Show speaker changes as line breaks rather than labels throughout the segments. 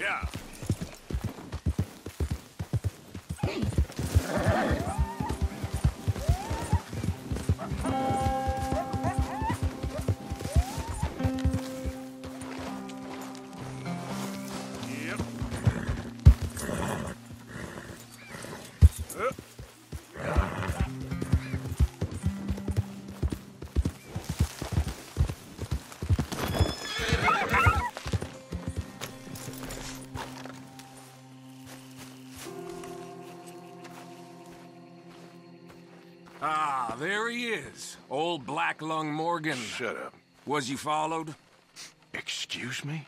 Yeah. Ah, there he is. Old Black Lung Morgan.
Shut up.
Was you followed?
Excuse me?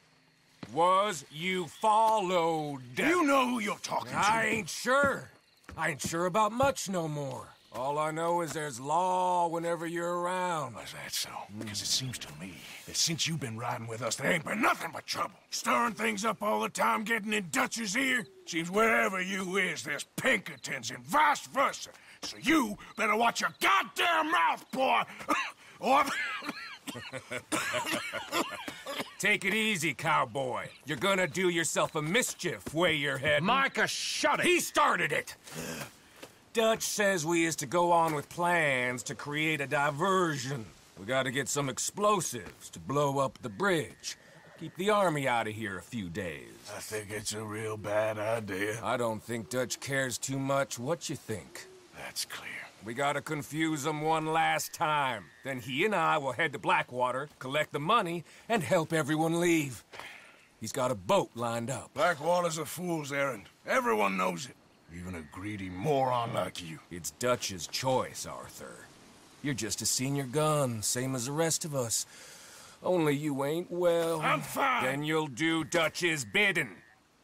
Was you followed?
You know who you're talking to.
I ain't sure. I ain't sure about much no more. All I know is there's law whenever you're around.
Is that so? Because it seems to me that since you've been riding with us, there ain't been nothing but trouble. Stirring things up all the time, getting in Dutch's ear. Seems wherever you is, there's Pinkertons and vice versa. So you better watch your goddamn mouth, boy! Or...
Take it easy, cowboy. You're gonna do yourself a mischief way you're heading.
Micah, shut it!
He started it! Dutch says we is to go on with plans to create a diversion. We gotta get some explosives to blow up the bridge. Keep the army out of here a few days.
I think it's a real bad idea.
I don't think Dutch cares too much. What you think?
That's clear.
We gotta confuse him one last time. Then he and I will head to Blackwater, collect the money, and help everyone leave. He's got a boat lined up.
Blackwater's a fool's errand. Everyone knows it. Even a greedy moron like you.
It's Dutch's choice, Arthur. You're just a senior gun, same as the rest of us. Only you ain't well.
I'm fine.
Then you'll do Dutch's bidding,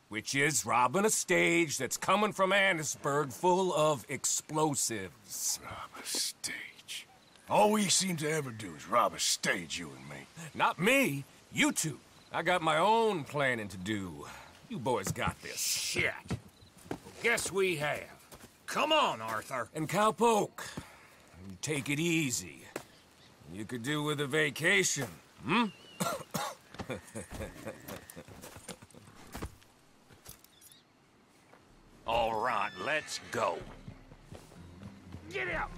which is robbing a stage that's coming from Annisburg full of explosives.
Rob a stage. All we seem to ever do is rob a stage, you and me.
Not me, you two. I got my own planning to do. You boys got this.
Shit. Well, guess we have. Come on, Arthur.
And Cowpoke, you take it easy. You could do with a vacation, hmm?
All right, let's go. Get out!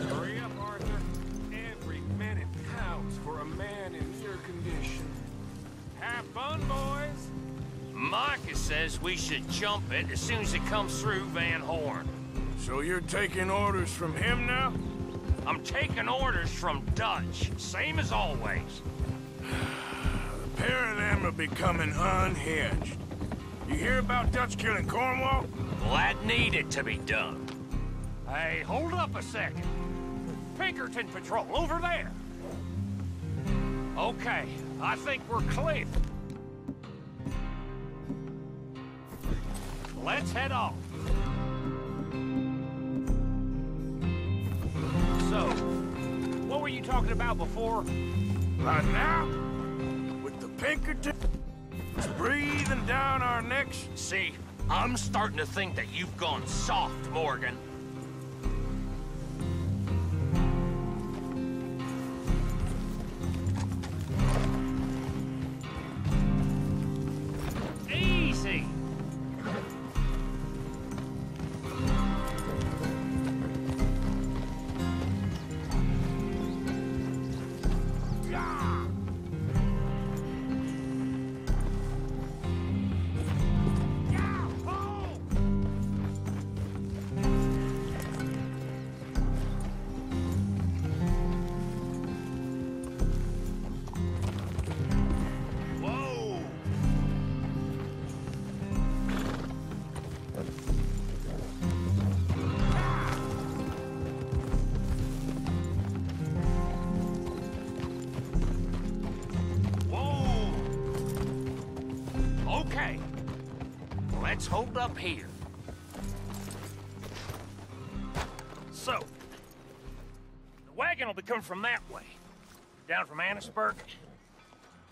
Hurry up, Arthur. Every minute counts for a man in your condition. Have fun, boys.
Micah says we should jump it as soon as it comes through Van Horn.
So you're taking orders from him now?
I'm taking orders from Dutch, same as always.
The pair of them are becoming unhinged. You hear about Dutch killing Cornwall?
Well, that needed to be done. Hey, hold up a second. Pinkerton Patrol, over there. Okay, I think we're clear. Let's head off. So, what were you talking about before?
Right now, with the Pinkerton breathing down our necks.
See, I'm starting to think that you've gone soft, Morgan. Easy. Okay, let's hold up here. So, the wagon will be coming from that way, down from Annisburg.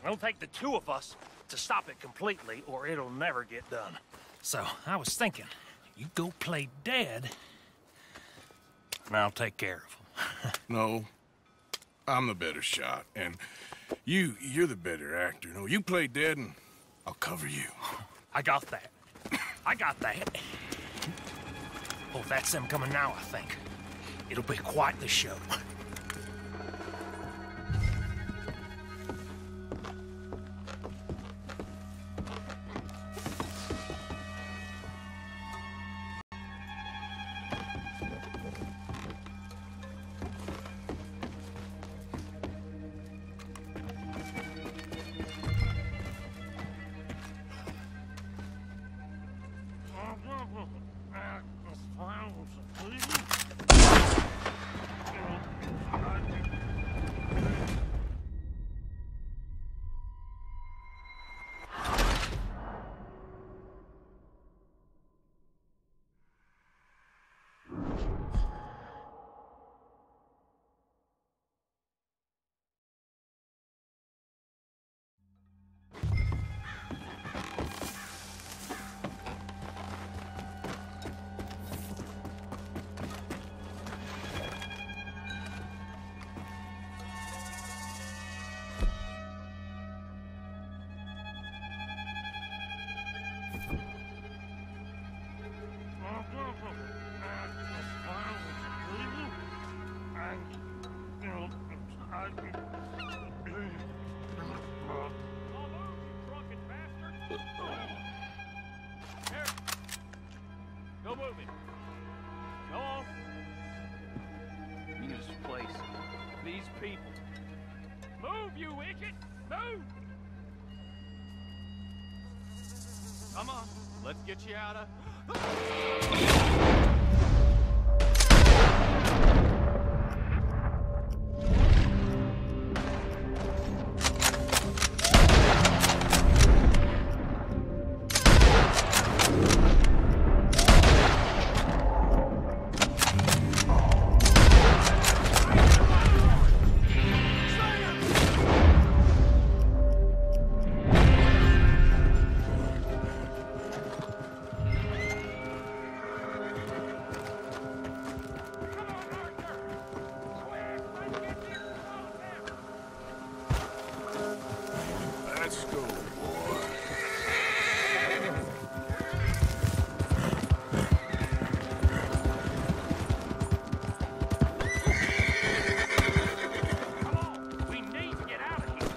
It'll take the two of us to stop it completely, or it'll never get done. So, I was thinking, you go play dead, and I'll take care of him.
No, I'm the better shot, and you're the better actor. No, you play dead, and I'll cover you.
I got that. I got that. Oh, that's them coming now, I think. It'll be quite the show.
Go moving. Go on. This place. These people. Move, you idiot! Move! Come on. Let's get you out of...
Let's go, boy.
Come on, we need to get out of here.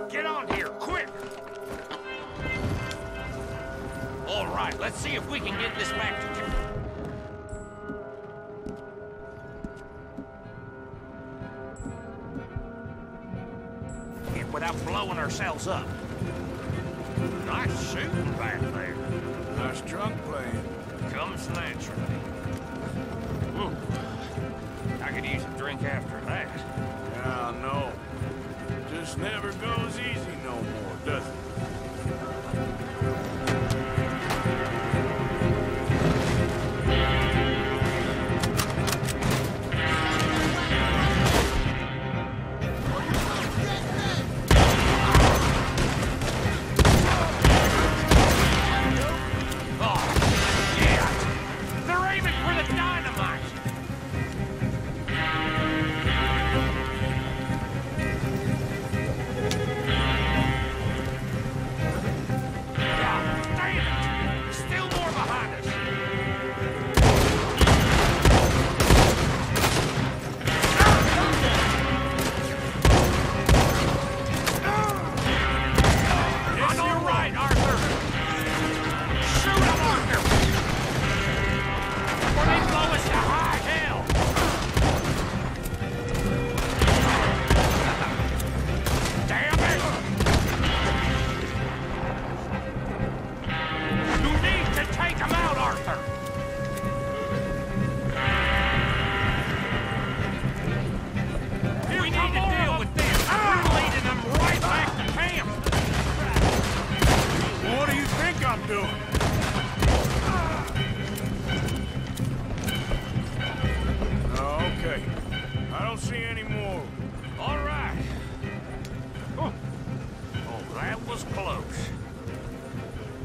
Get on here, quick! All right, let's see if we can get this back together. Without blowing ourselves up. Nice shooting back there.
Nice drunk playing.
Comes naturally. I could use a drink after that.
Yeah, I know. Just never goes easy no more, does it?
Oh, yeah. They're aiming
way. I don't see any more.
All right. Oh, that was close.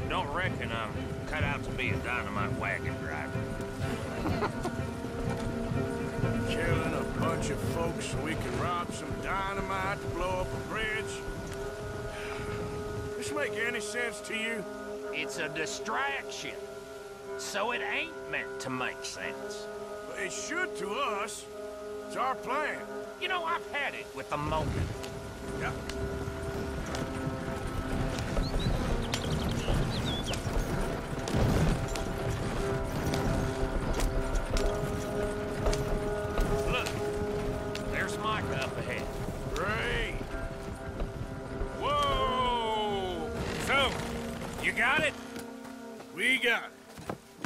Don't reckon I'm cut out to be a dynamite wagon driver.
Killing a bunch of folks so we can rob some dynamite to blow up a bridge? This make any sense to you?
It's a distraction, so it ain't meant to make sense.
It should to us. It's our plan.
You know, I've had it with the moment.
Yeah.
Look, there's Micah up ahead.
Great.
Whoa! So, you got it?
We got it.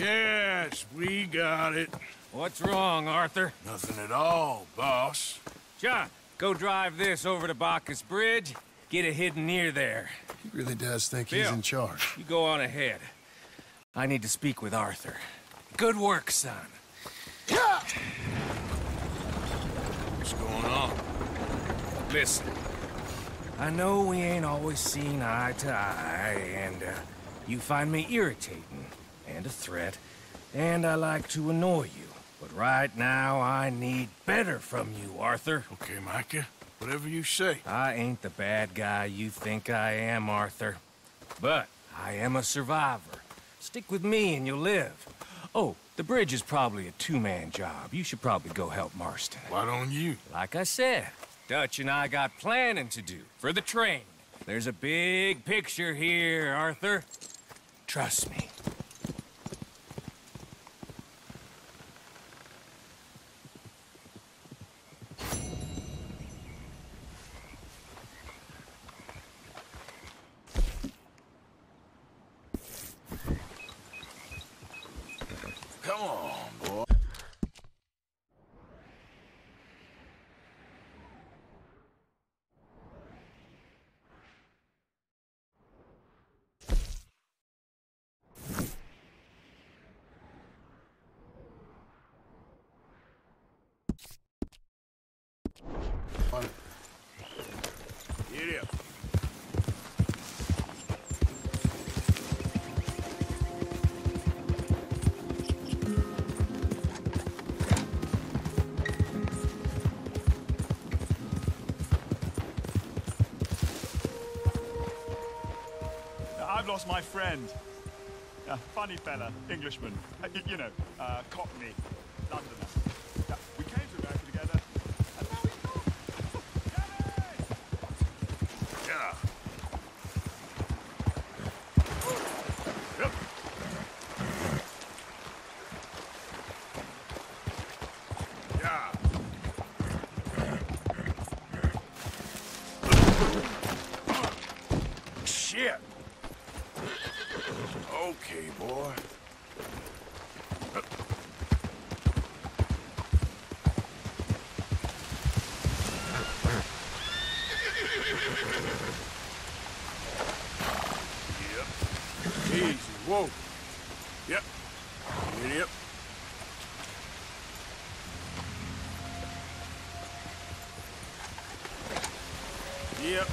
Yes, we got it.
What's wrong, Arthur?
Nothing at all, boss.
John, go drive this over to Bacchus Bridge. Get it hidden near there.
He really does think he's
Bill,
in charge.
You go on ahead. I need to speak with Arthur. Good work, son.
What's going on?
Listen, I know we ain't always seen eye to eye, and you find me irritating and a threat, and I like to annoy you. But right now, I need better from you, Arthur.
Okay, Micah. Whatever you say.
I ain't the bad guy you think I am, Arthur. But I am a survivor. Stick with me and you'll live. Oh, the bridge is probably a two-man job. You should probably go help Marston.
Why don't you?
Like I said, Dutch and I got planning to do for the train. There's a big picture here, Arthur. Trust me.
Come on, boy. Get up.
I've lost my friend. Funny fella, Englishman. You know, Cockney, Londoner. We came to America together, and now he's gone.
Yeah. Yep. Yeah. Shit. Okay, boy. Yep. Easy. Whoa. Yep. Yep. Yep.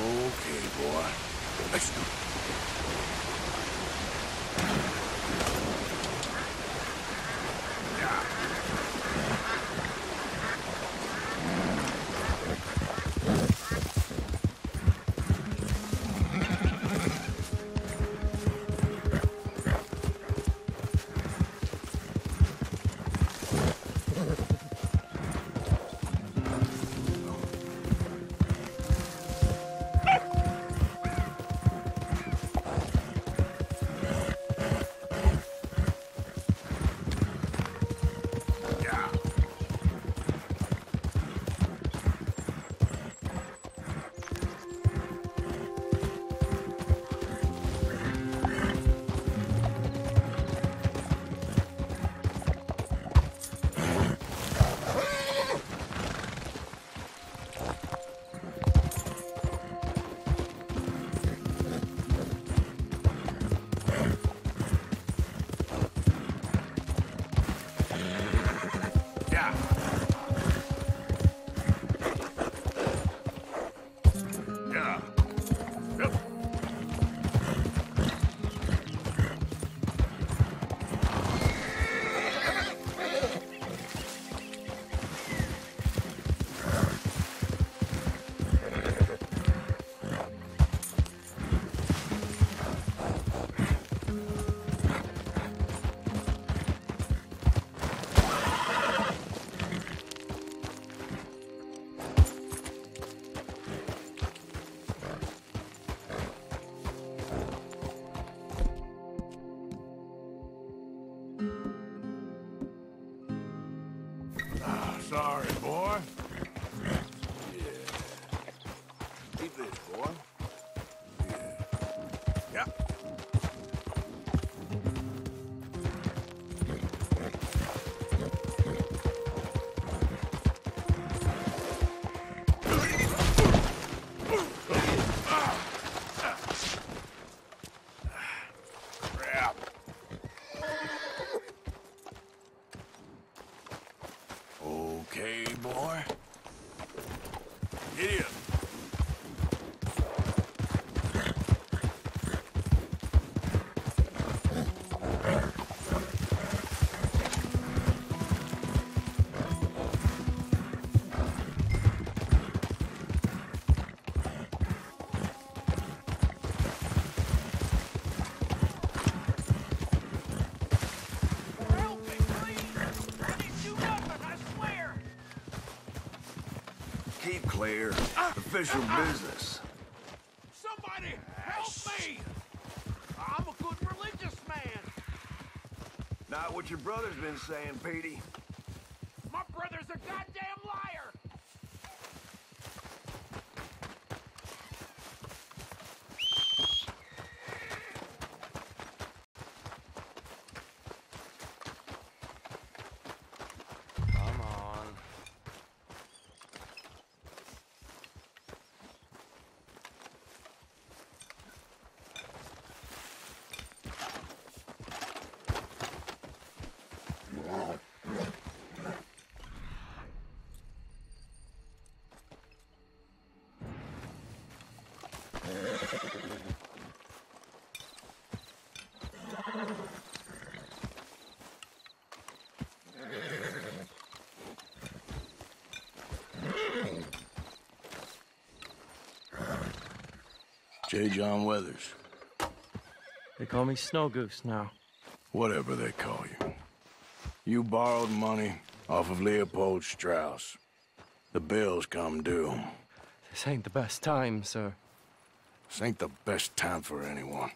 Okay, boy. Let's go. boy.
Keep this, boy.
Yeah. Crap. Okay, boy. Get in.
Help me, please! I didn't do nothing, I swear!
Keep clear. Official business.
Somebody help me! I'm a good religious man.
Not what your brother's been saying, Petey.
My brother's a goddamn liar!
Come on.
J. John Weathers.
They call me Snow Goose now.
Whatever they call you. You borrowed money off of Leopold Strauss. The bills come due.
This ain't the best time, sir.
This ain't the best time for anyone.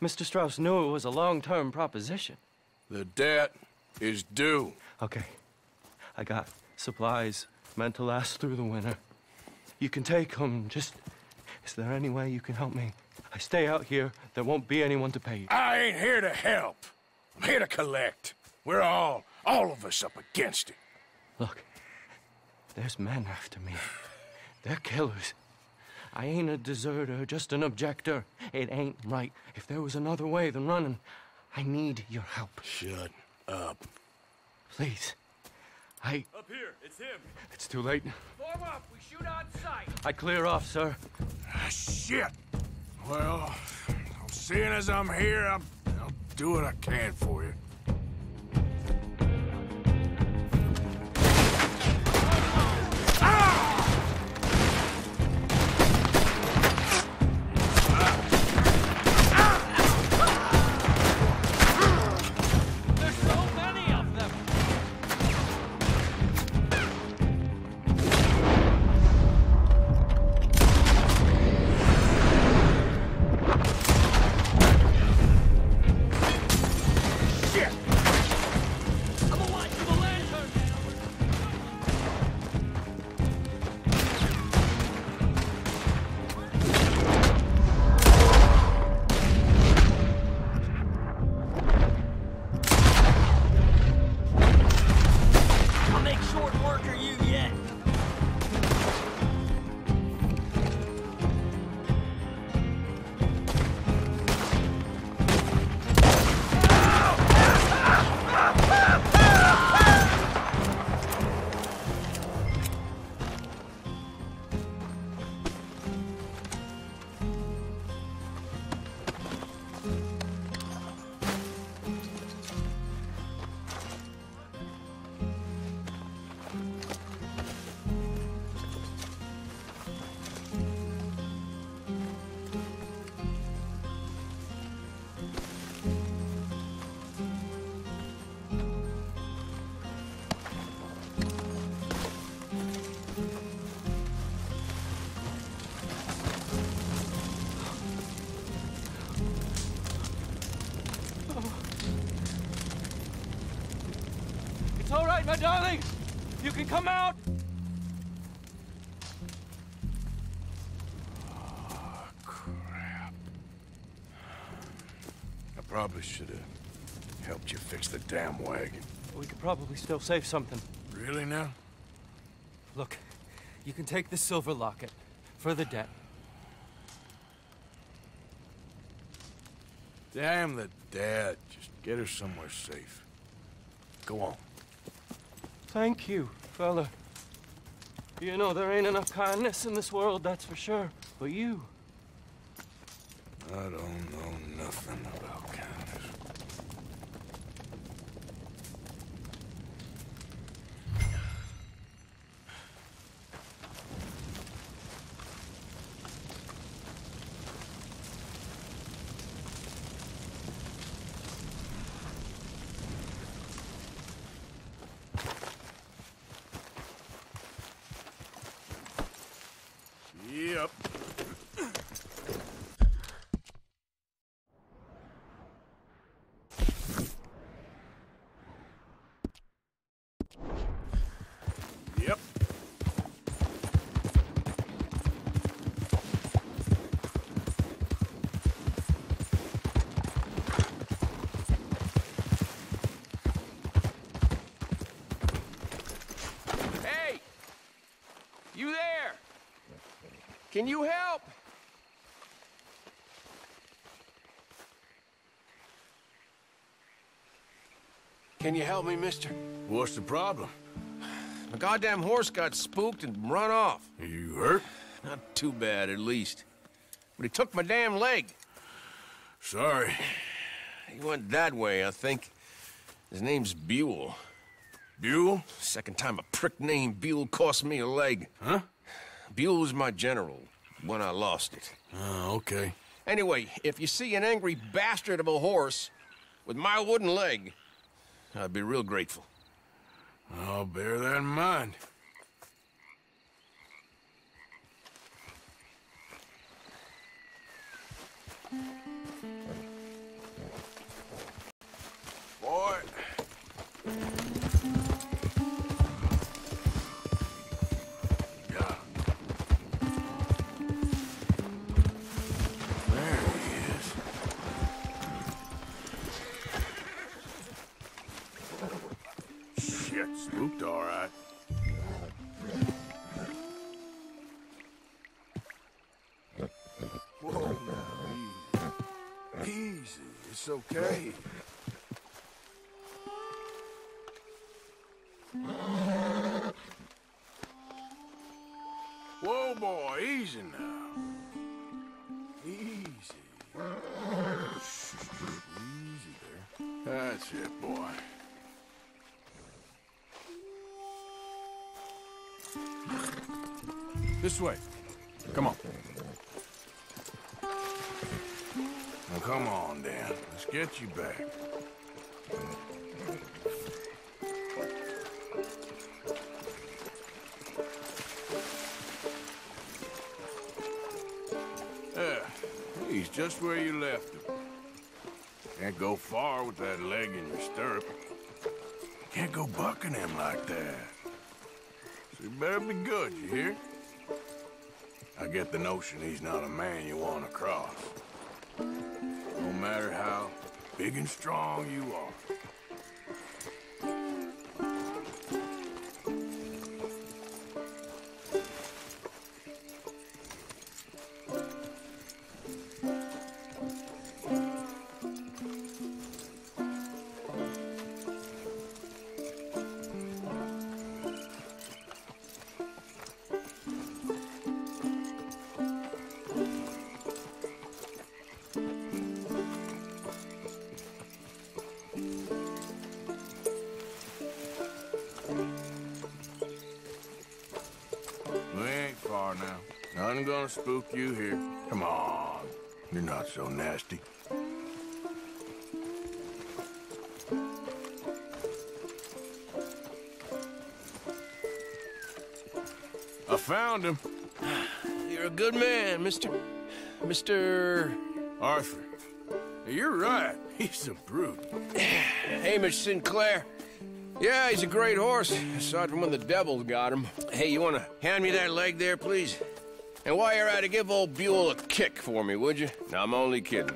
Mr. Strauss knew it was a long-term proposition.
The debt is due.
Okay, I got supplies meant to last through the winter. You can take them, just... Is there any way you can help me? I stay out here, there won't be anyone to pay you.
I ain't here to help. I'm here to collect. We're all of us up against it.
Look, there's men after me. They're killers. I ain't a deserter, just an objector. It ain't right. If there was another way than running, I need your help.
Shut up.
Please.
Up here, it's him.
It's too late.
Form up, we shoot on sight.
I clear off, sir.
Ah, shit. Well, seeing as I'm here, I'll do what I can for you.
There's so many of them. I'm a watch for the lantern. I'll make short work of you yet.
It's all right, my darling. You can come out.
Probably should have helped you fix the damn wagon.
We could probably still save something.
Really now?
Look, you can take the silver locket for the debt.
Damn the dad. Just get her somewhere safe. Go on.
Thank you, fella. You know, there ain't enough kindness in this world, that's for sure. But you...
I don't know nothing about kindness. Yep. Yep.
Hey! You there? Can you help? Can you help me, mister?
What's the problem?
My goddamn horse got spooked and run off.
You hurt?
Not too bad, at least. But he took my damn leg.
Sorry.
He went that way, I think. His name's Buell.
Buell?
Second time a prick named Buell cost me a leg.
Huh?
Buell was my general when I lost it.
Oh, okay.
Anyway, if you see an angry bastard of a horse with my wooden leg, I'd be real grateful.
I'll bear that in mind. Boy. Yeah. There he is. Shit, spooked all right. Whoa, easy. Easy, it's okay. Whoa, boy, easy now. Easy. Easy there. That's it, boy. This way. Come on. Now, come on, Dan. Let's get you back. He's just where you left him. Can't go far with that leg in your stirrup. Can't go bucking him like that. So you better be good, you hear? I get the notion he's not a man you want to cross. No matter how big and strong you are. Now. Nothing gonna spook you here. Come on. You're not so nasty. I found him.
You're a good man, Mr.
Arthur. You're right. He's a brute.
Hamish Sinclair. Yeah, he's a great horse, aside from when the devil got him. Hey, you want to hand me that leg there, please? And while you're at it, give old Buell a kick for me, would you? No, I'm only kidding.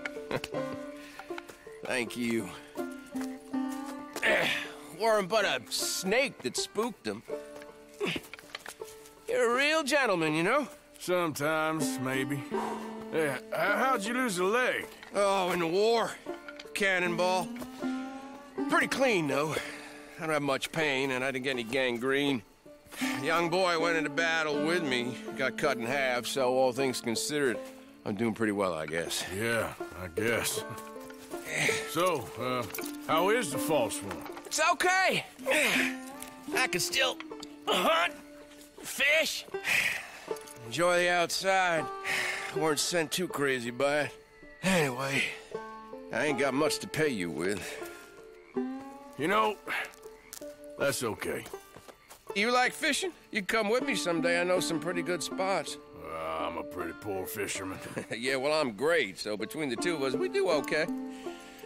Thank you. Weren't but a snake that spooked him. You're a real gentleman, you know?
Sometimes, maybe. Hey, how'd you lose a leg?
Oh, in the war. Cannonball. Pretty clean, though. I don't have much pain, and I didn't get any gangrene. A young boy went into battle with me, got cut in half, so all things considered, I'm doing pretty well, I guess.
Yeah, I guess. So, how is the false one?
It's okay. I can still hunt, fish, enjoy the outside. I weren't sent too crazy by it. Anyway, I ain't got much to pay you with.
You know, that's okay.
You like fishing? You come with me someday. I know some pretty good spots.
I'm a pretty poor fisherman.
Yeah, well, I'm great, so between the two of us, we do okay.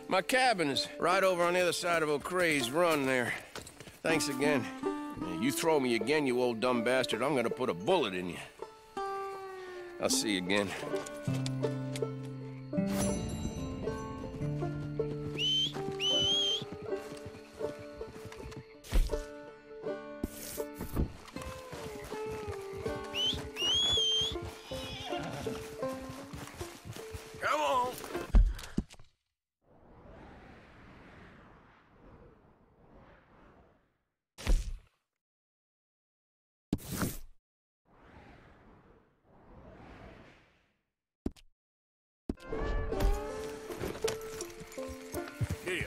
My cabin is right over on the other side of O'Crea's Run there. Thanks again. You throw me again, you old dumb bastard, I'm gonna put a bullet in you. I'll see you again.
Come on. Here.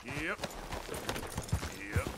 Yep. Yep.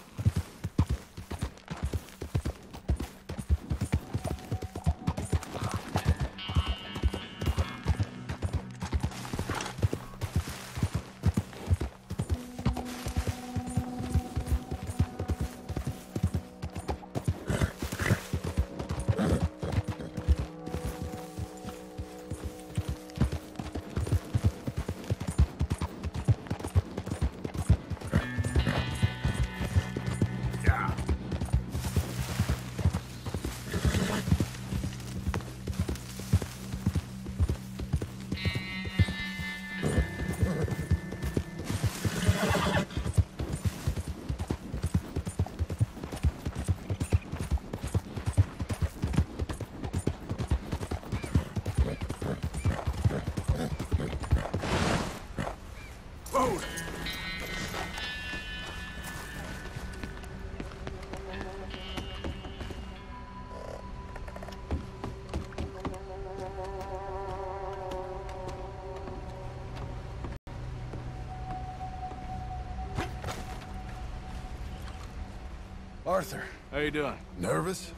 Arthur.
How you doing?
Nervous?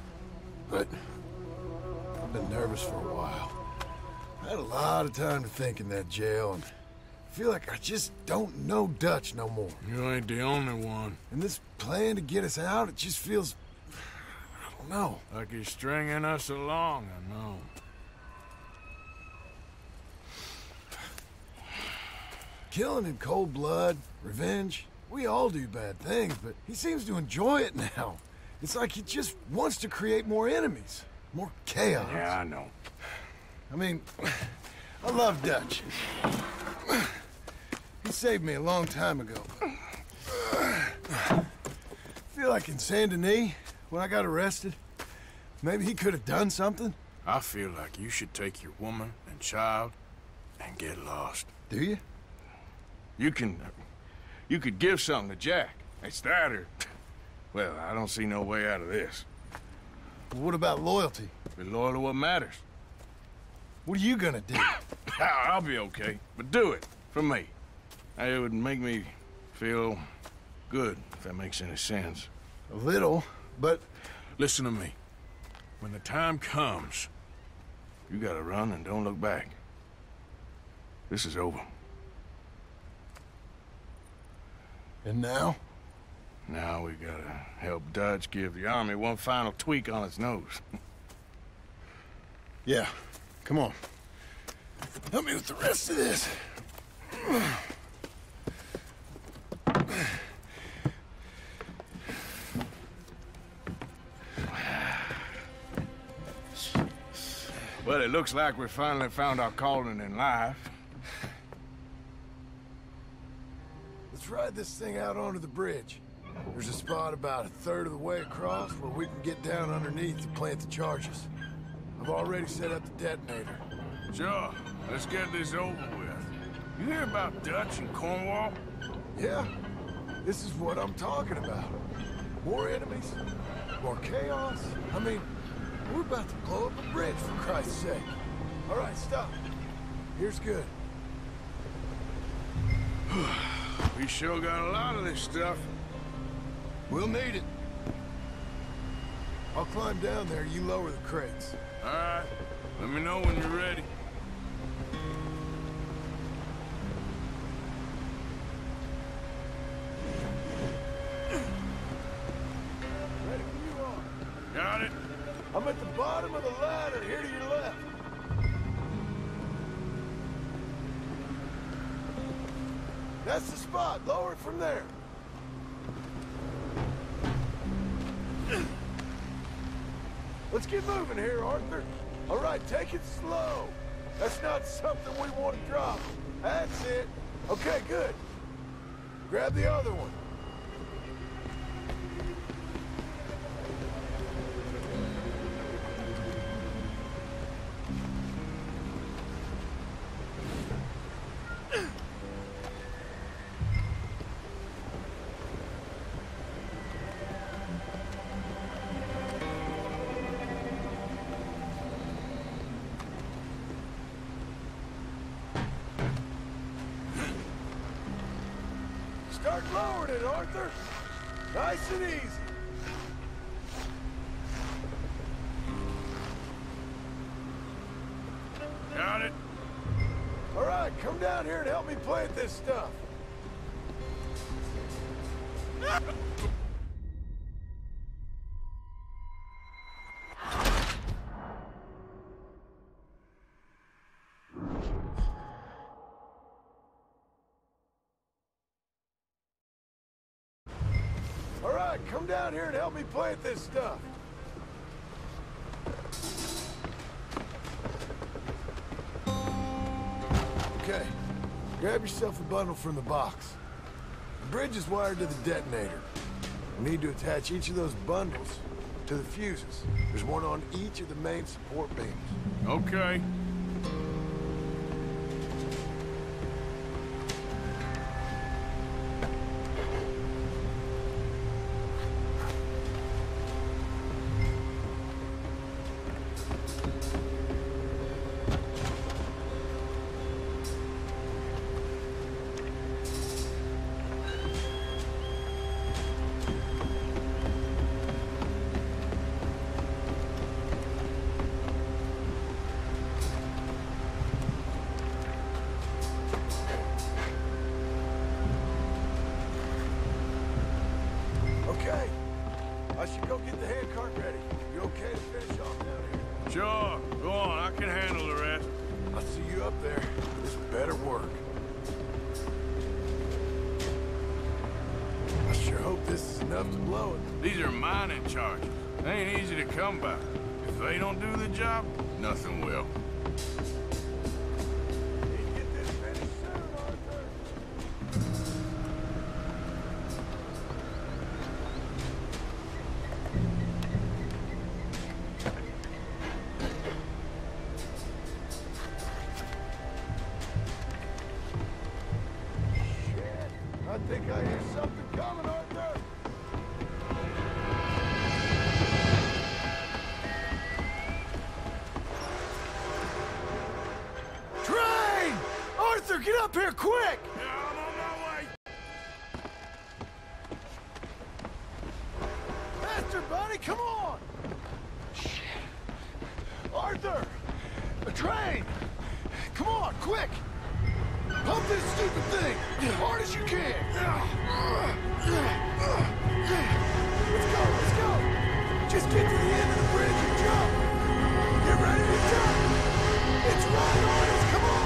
But I've been nervous for a while. I had a lot of time to think in that jail, and I feel like I just don't know Dutch no more.
You ain't the only one.
And this plan to get us out, it just feels... I don't know.
Like he's stringing us along, I know.
Killing in cold blood, revenge, we all do bad things, but he seems to enjoy it now. It's like he just wants to create more enemies, more chaos.
Yeah, I know.
I mean, I love Dutch. He saved me a long time ago. Feel like in Saint Denis, when I got arrested, maybe he could have done something.
I feel like you should take your woman and child and get lost.
Do you?
You could give something to Jack. It's that or... Well, I don't see no way out of this.
What about loyalty?
Be loyal to what matters.
What are you gonna do?
I'll be okay, but do it, for me. It would make me feel good, if that makes any sense.
A little, but...
Listen to me. When the time comes, you gotta run and don't look back. This is over.
And now?
Now we gotta help Dutch give the army one final tweak on its nose.
Yeah, come on. Help me with the rest of this.
Well, it looks like we finally found our calling in life.
Let's ride this thing out onto the bridge. There's a spot about a third of the way across where we can get down underneath to plant the charges. I've already set up the detonator.
Sure, let's get this over with. You hear about Dutch and Cornwall?
Yeah, this is what I'm talking about. More enemies, more chaos. I mean, we're about to blow up a bridge, for Christ's sake. All right, stop. Here's good.
We sure got a lot of this stuff.
We'll need it. I'll climb down there, you lower the crates.
All right, let me know when you're ready.
Ready when you are.
Got it?
I'm at the bottom of the ladder, here to your left. That's the spot. Lower it from there. Let's get moving here, Arthur. All right, take it slow. That's not something we want to drop. That's it. Okay, good. Grab the other one. Start lowering it, Arthur. Nice and easy.
Got it?
All right, come down here and help me plant this stuff. All right, come down here and help me plant this stuff. Okay, grab yourself a bundle from the box. The bridge is wired to the detonator. We need to attach each of those bundles to the fuses. There's one on each of the main support beams.
Okay.
Okay, I should go get the handcart ready. You okay to finish off down here?
Sure, go on, I can handle the rest.
I'll see you up there. This better work. I sure hope this is enough to blow it.
These are mining charges. They ain't easy to come by. If they don't do the job, nothing will.
Need to get this finished soon, Arthur. up here, quick!
I'm on my way.
Faster, buddy, come on! Shit. Arthur! A train! Come on, quick! Pump this stupid thing! As hard as you can! Let's go! Just get to the end of the bridge and jump! Get ready to jump! It's right on us, come on!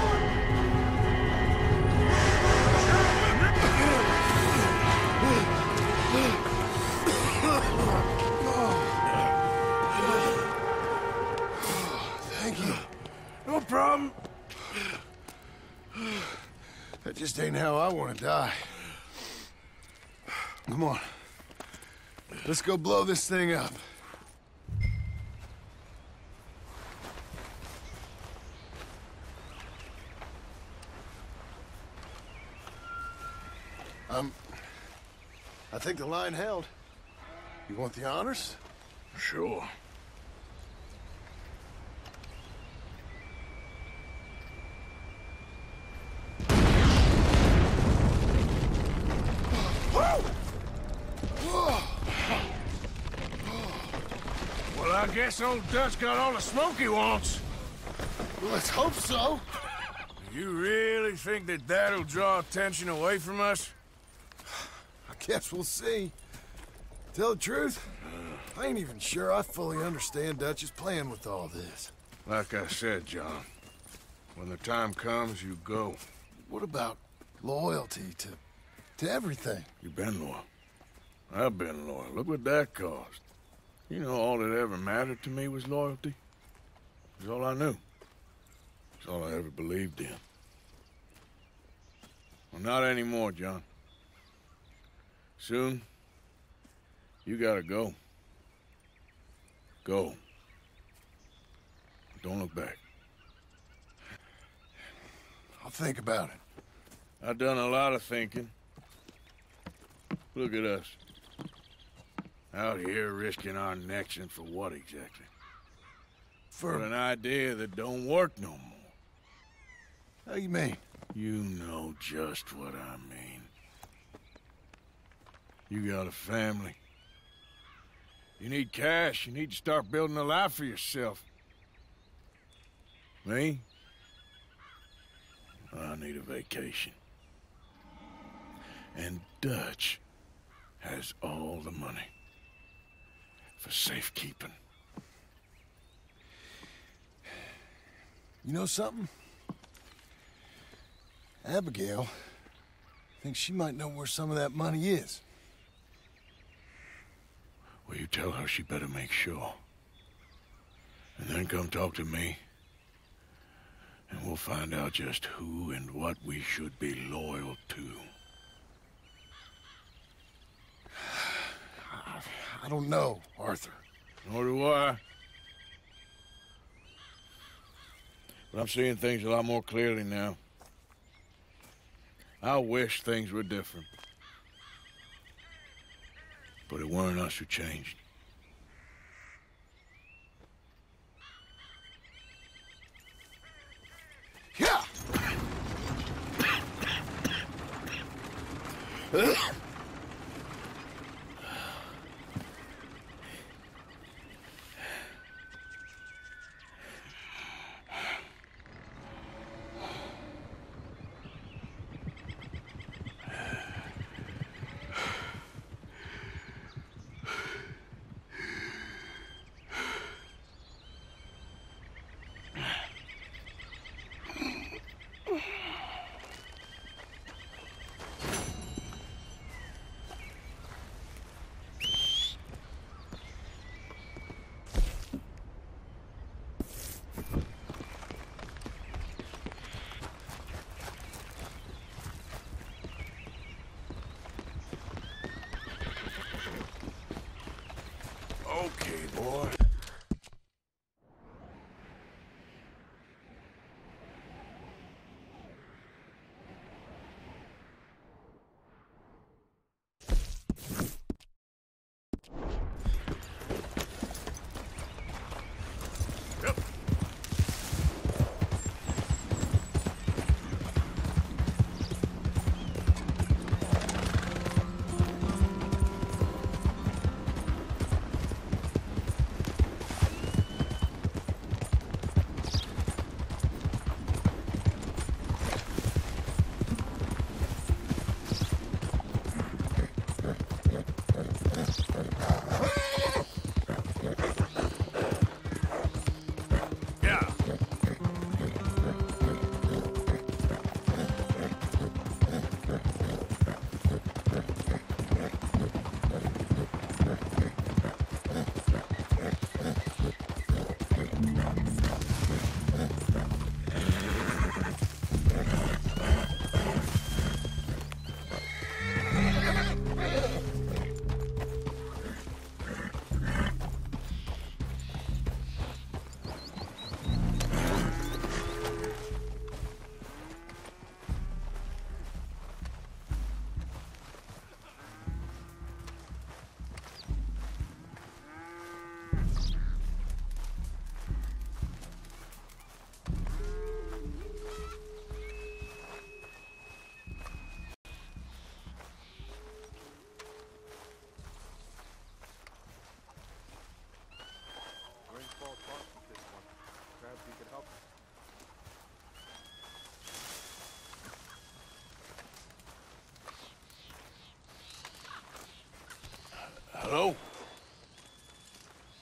Thank you.
No problem.
That just ain't how I want to die. Come on. Let's go blow this thing up. I think the line held. You want the honors?
Sure. Well, I guess old Dutch got all the smoke he wants.
Well, let's hope so.
You really think that that'll draw attention away from us?
I guess we'll see. Tell the truth, I ain't even sure I fully understand Dutch's plan with all this.
Like I said, John, when the time comes, you go.
What about loyalty to everything?
You've been loyal. I've been loyal. Look what that cost. You know, all that ever mattered to me was loyalty. It was all I knew. It's all I ever believed in. Well, not anymore, John. Soon, you gotta go. Go. Don't look back.
I'll think about it.
I've done a lot of thinking. Look at us. Out here risking our necks, and for what exactly? For an idea that don't work no more.
How you mean?
You know just what I mean. You got a family. You need cash. You need to start building a life for yourself. Me? I need a vacation. And Dutch has all the money for safekeeping.
You know something? Abigail thinks she might know where some of that money is.
Well, you tell her she better make sure. And then come talk to me. And we'll find out just who and what we should be loyal to.
I don't know, Arthur.
Nor do I. But I'm seeing things a lot more clearly now. I wish things were different. But it weren't us who changed.
Yeah!
Okay, boy.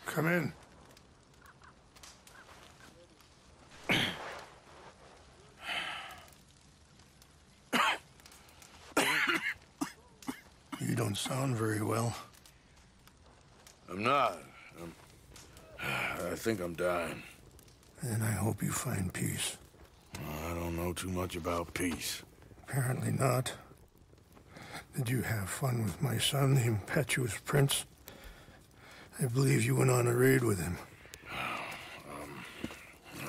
Come in. You don't sound very well.
I'm not. I think I'm dying.
And I hope you find peace.
I don't know too much about peace.
Apparently not. Did you have fun with my son, the impetuous prince? I believe you went on a raid with him.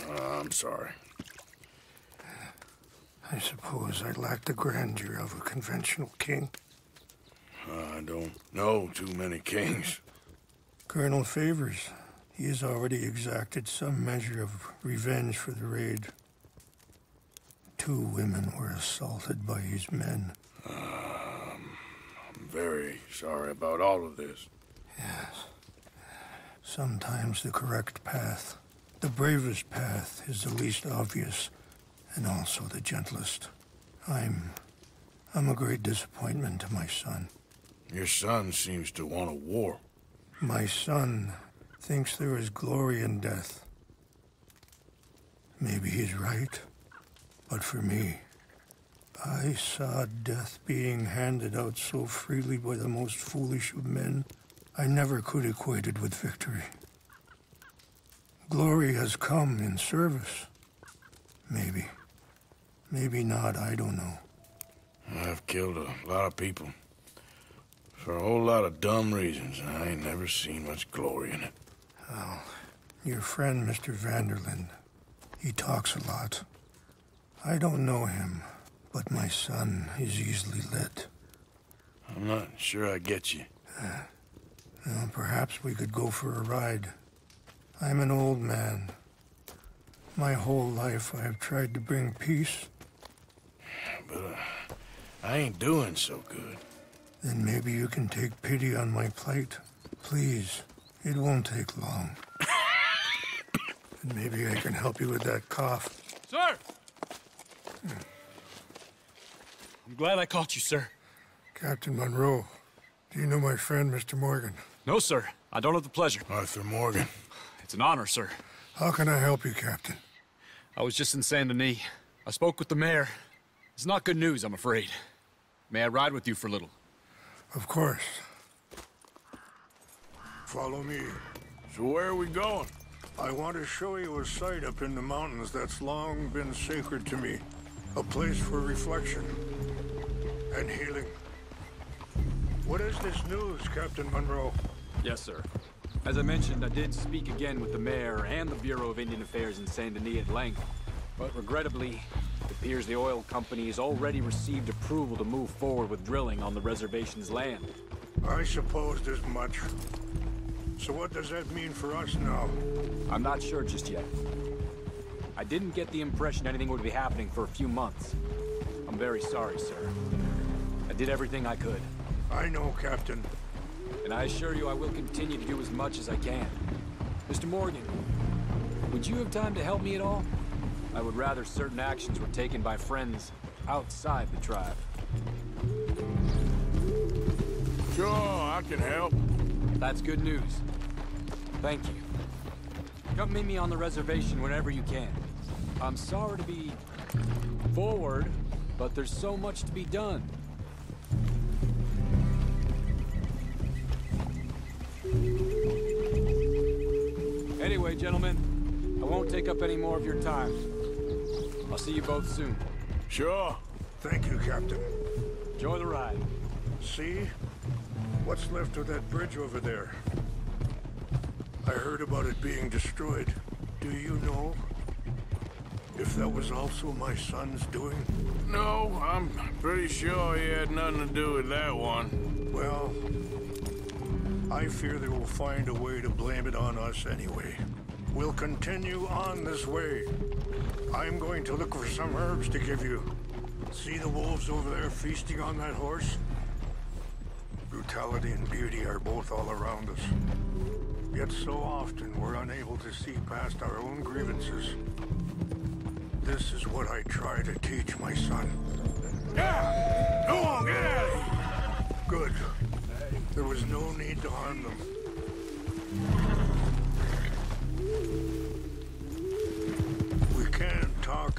I'm sorry.
I suppose I lack the grandeur of a conventional king.
I don't know too many kings.
Colonel Favors, he has already exacted some measure of revenge for the raid. 2 women were assaulted by his men.
I'm very sorry about all of this.
Yes. Sometimes the correct path, the bravest path, is the least obvious, and also the gentlest. I'm a great disappointment to my son.
Your son seems to want a war.
My son thinks there is glory in death. Maybe he's right, but for me, I saw death being handed out so freely by the most foolish of men, I never could equate it with victory. Glory has come in service. Maybe. Maybe not, I don't know.
I've killed a lot of people. For a whole lot of dumb reasons, and I ain't never seen much glory in it.
Well, your friend, Mr. Vanderlyn, he talks a lot. I don't know him, but my son is easily led.
I'm not sure I get you.
Well, perhaps we could go for a ride. I'm an old man. My whole life I have tried to bring peace.
But I ain't doing so good.
Then maybe you can take pity on my plight. Please, it won't take long. And maybe I can help you with that cough.
Sir! I'm glad I caught you, sir.
Captain Monroe, do you know my friend, Mr. Morgan?
No, sir. I don't have the pleasure.
Arthur Morgan.
It's an honor, sir.
How can I help you, Captain?
I was just in Saint Denis. I spoke with the mayor. It's not good news, I'm afraid. May I ride with you for a little?
Of course. Follow me.
So where are we going?
I want to show you a site up in the mountains that's long been sacred to me. A place for reflection and healing. What is this news, Captain Monroe?
Yes, sir. As I mentioned, I did speak again with the mayor and the Bureau of Indian Affairs in Saint Denis at length. But regrettably, it appears the oil company has already received approval to move forward with drilling on the reservation's land.
I supposed as much. So what does that mean for us now?
I'm not sure just yet. I didn't get the impression anything would be happening for a few months. I'm very sorry, sir. I did everything I could.
I know, Captain.
And I assure you I will continue to do as much as I can. Mr. Morgan, would you have time to help me at all? I would rather certain actions were taken by friends outside the tribe.
Sure, I can help.
That's good news. Thank you. Come meet me on the reservation whenever you can. I'm sorry to be forward, but there's so much to be done. Anyway, gentlemen, I won't take up any more of your time. I'll see you both soon.
Sure.
Thank you, Captain.
Enjoy the ride.
See? What's left of that bridge over there? I heard about it being destroyed. Do you know if that was also my son's doing?
No, I'm pretty sure he had nothing to do with that one.
Well, I fear they will find a way to blame it on us anyway. We'll continue on this way. I'm going to look for some herbs to give you. See the wolves over there feasting on that horse? Brutality and beauty are both all around us. Yet so often we're unable to see past our own grievances. This is what I try to teach my son.
Yeah! Go on, get out of here!
Good. There was no need to harm them.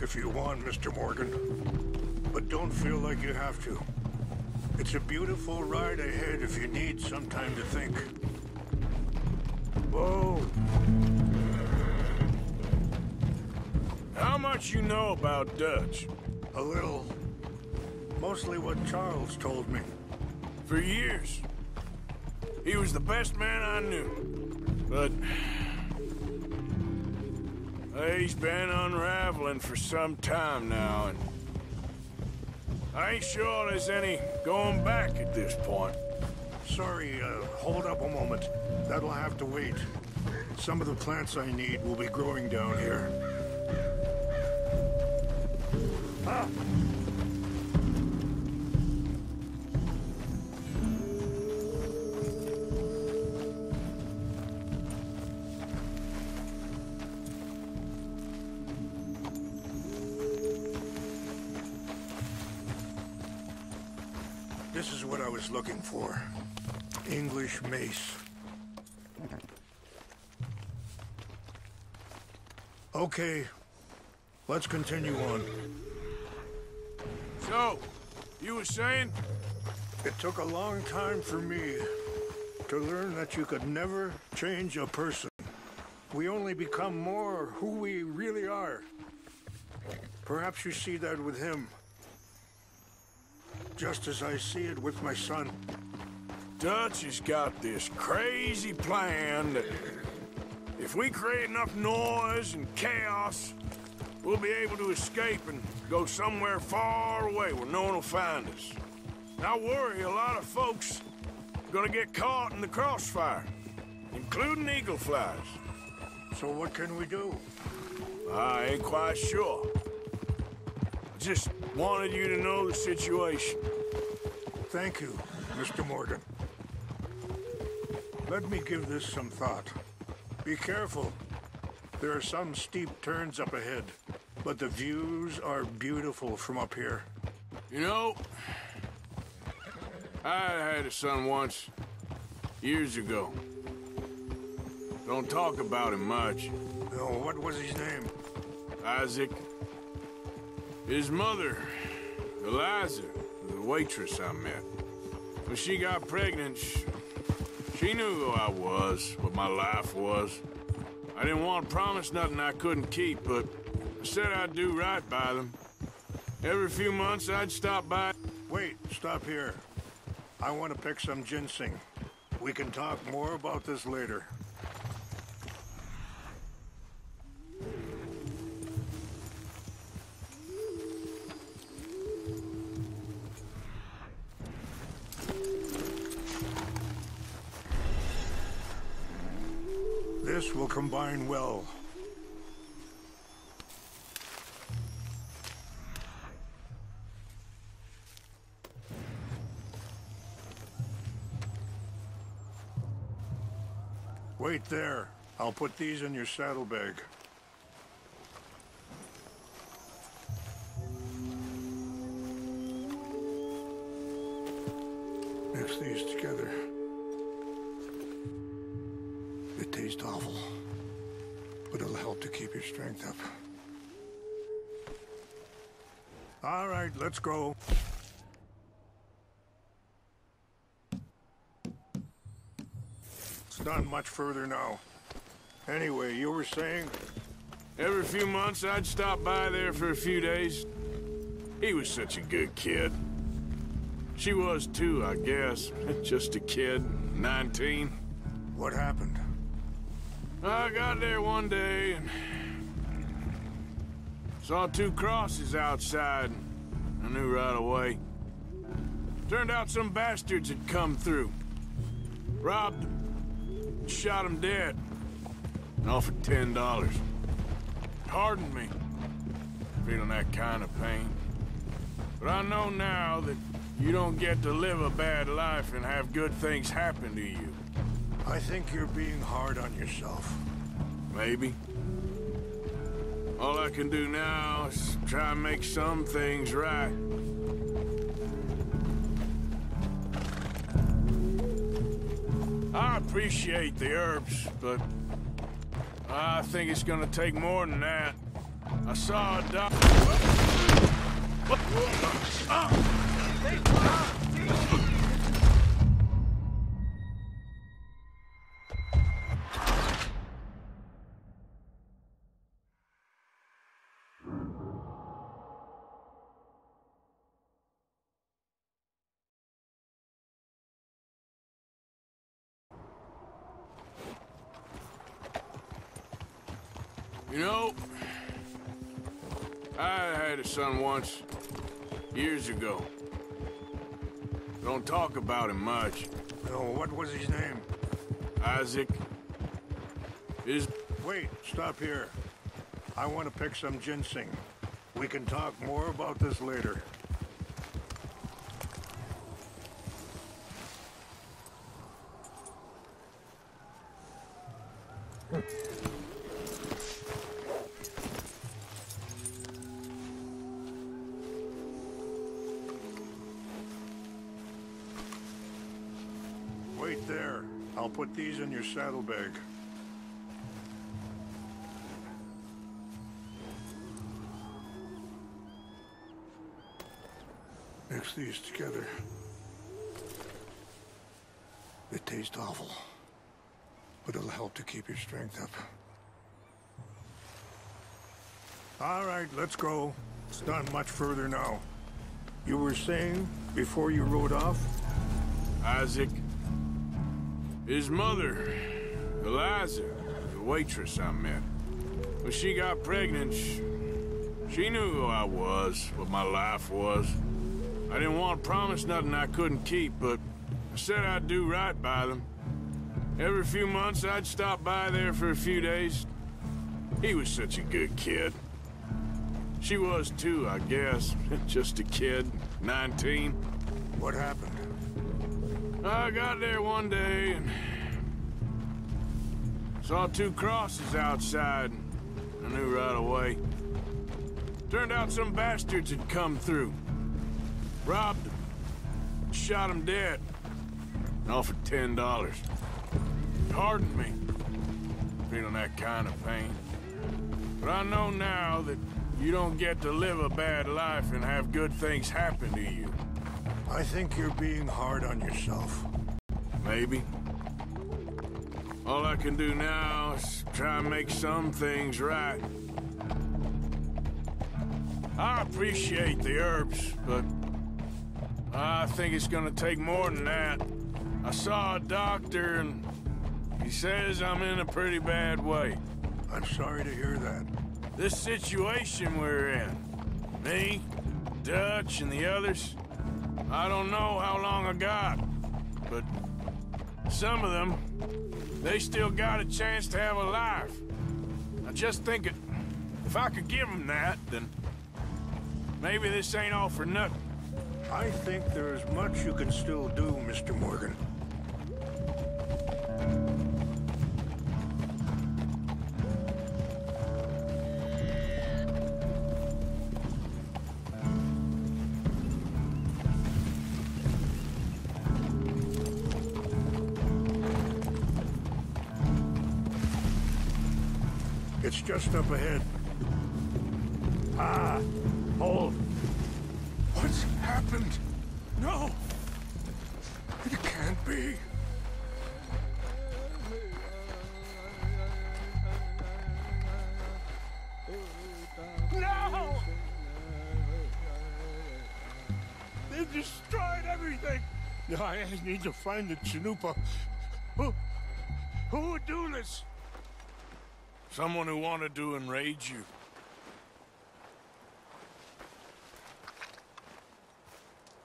talk if you want, Mr. Morgan. But don't feel like you have to. It's a beautiful ride ahead if you need some time to think.
Whoa. How much you know about Dutch?
A little. Mostly what Charles told me.
For years. He was the best man I knew. But... he's been unraveling for some time now, and... I ain't sure there's any going back at this point.
Sorry, hold up a moment. That'll have to wait. Some of the plants I need will be growing down here. Ah! This is what I was looking for. English mace. Okay, let's continue on.
So, you were saying?
It took a long time for me to learn that you could never change a person. We only become more who we really are. Perhaps you see that with him. Just as I see it with my son.
Dutch has got this crazy plan that if we create enough noise and chaos, we'll be able to escape and go somewhere far away where no one will find us. And I worry a lot of folks are gonna get caught in the crossfire, including eagle flies.
So what can we do?
I ain't quite sure. I just wanted you to know the situation.
Thank you, Mr. Morgan. Let me give this some thought. Be careful. There are some steep turns up ahead, but the views are beautiful from up here.
You know, I had a son once, years ago. Don't talk about him much.
No, what was his name?
Isaac. His mother, Eliza, was a waitress I met. When she got pregnant, she knew who I was, what my life was. I didn't want to promise nothing I couldn't keep, but I said I'd do right by them. Every few months, I'd stop by.
Wait, stop here. I want to pick some ginseng. We can talk more about this later. This will combine well. Wait there. I'll put these in your saddlebag. Mix these together. It tastes awful, but it'll help to keep your strength up. All right, let's go. It's not much further now. Anyway, you were saying?
Every few months, I'd stop by there for a few days. He was such a good kid. She was too, I guess. Just a kid, 19.
What happened?
I got there one day and saw two crosses outside. I knew right away. Turned out some bastards had come through. Robbed them, shot them dead, and offered $10. Hardened me, feeling that kind of pain. But I know now that you don't get to live a bad life and have good things happen to you.
I think you're being hard on yourself.
Maybe. All I can do now is try and make some things right. I appreciate the herbs, but I think it's gonna take more than that. I saw a doc... You know, I had a son once, years ago. Don't talk about him much.
Oh, what was his name?
Isaac.
Wait, stop here. I want to pick some ginseng. We can talk more about this later. Wait there. I'll put these in your saddlebag. Mix these together. They taste awful, but it'll help to keep your strength up. All right, let's go. It's not much further now. You were saying before you rode off?
Isaac. His mother, Eliza, the waitress I met. When she got pregnant, she knew who I was, what my life was. I didn't want to promise nothing I couldn't keep, but I said I'd do right by them. Every few months, I'd stop by there for a few days. He was such a good kid. She was too, I guess. Just a kid, 19.
What happened?
I got there one day and saw 2 crosses outside. I knew right away. Turned out some bastards had come through. Robbed them. Shot them dead. And offered $10. It hardened me, feeling that kind of pain. But I know now that you don't get to live a bad life and have good things happen to you.
I think you're being hard on yourself.
Maybe. All I can do now is try and make some things right. I appreciate the herbs, but I think it's gonna take more than that. I saw a doctor and he says I'm in a pretty bad way.
I'm sorry to hear that.
This situation we're in, me, Dutch, and the others, I don't know how long I got, but some of them, they still got a chance to have a life. I just think if I could give them that, then maybe this ain't all for nothing.
I think there's much you can still do, Mr. Morgan. It's just up ahead. Ah, hold. What's happened? No! It can't be. No! They destroyed everything! I need to find the Chanupa. Who would do this?
Someone who wanted to enrage you.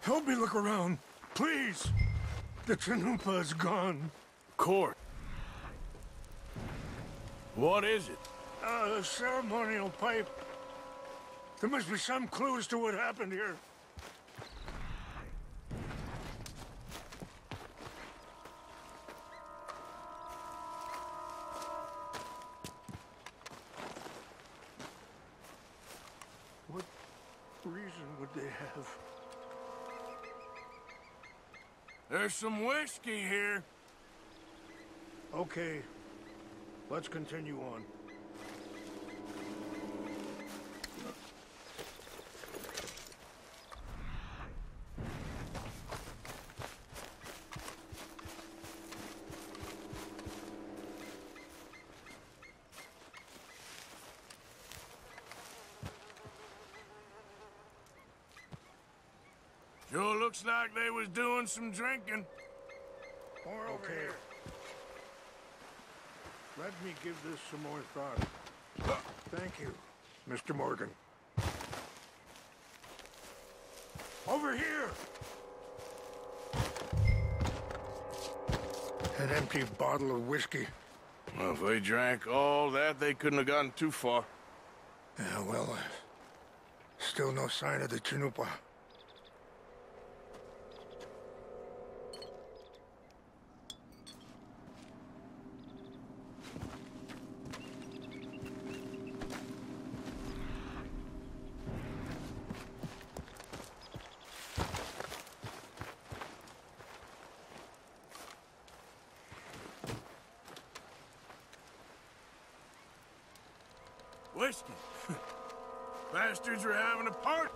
Help me look around, please. The Chanupa is gone.
Court. What is it?
A ceremonial pipe. There must be some clue as to what happened here. What reason would they have?
There's some whiskey here.
Okay, let's continue on.
looks like they was doing some drinking.
More over here. Let me give this some more thought. Thank you, Mr. Morgan. Over here! An empty bottle of whiskey.
Well, if they drank all that, they couldn't have gotten too far.
Yeah, well, still no sign of the Chanupa.
Whiskey. Bastards are having a party.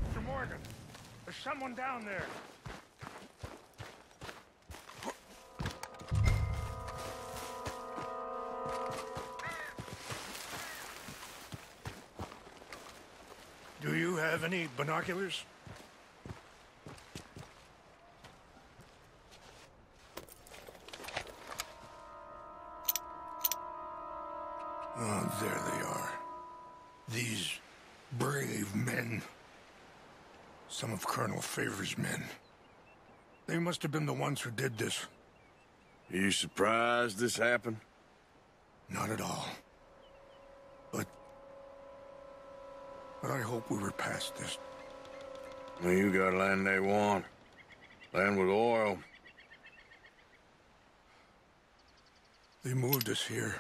Mr. Morgan, there's someone down there. Do you have any binoculars? Oh, there they are. These brave men. Some of Colonel Favor's men. They must have been the ones who did this.
Are you surprised this happened?
Not at all. But I hope we were past this.
Well, you got land they want. Land with oil.
They moved us here.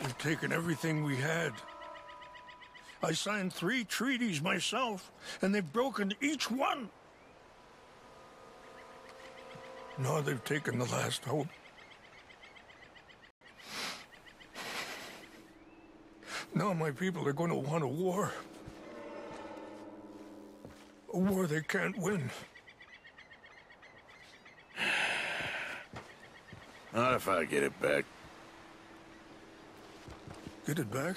They've taken everything we had. I signed 3 treaties myself, and they've broken each one. Now they've taken the last hope. Now my people are going to want a war. A war they can't win.
Not if I get it back.
Get it back?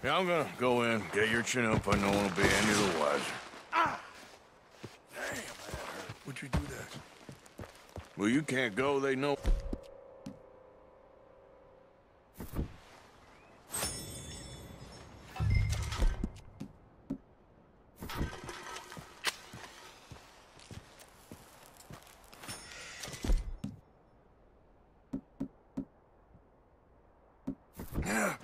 Yeah, I'm gonna go in, get your chin up. I no one will be any the wiser.
Ah! Damn, that hurt. Would you do that?
Well, you can't go, they know. Yeah.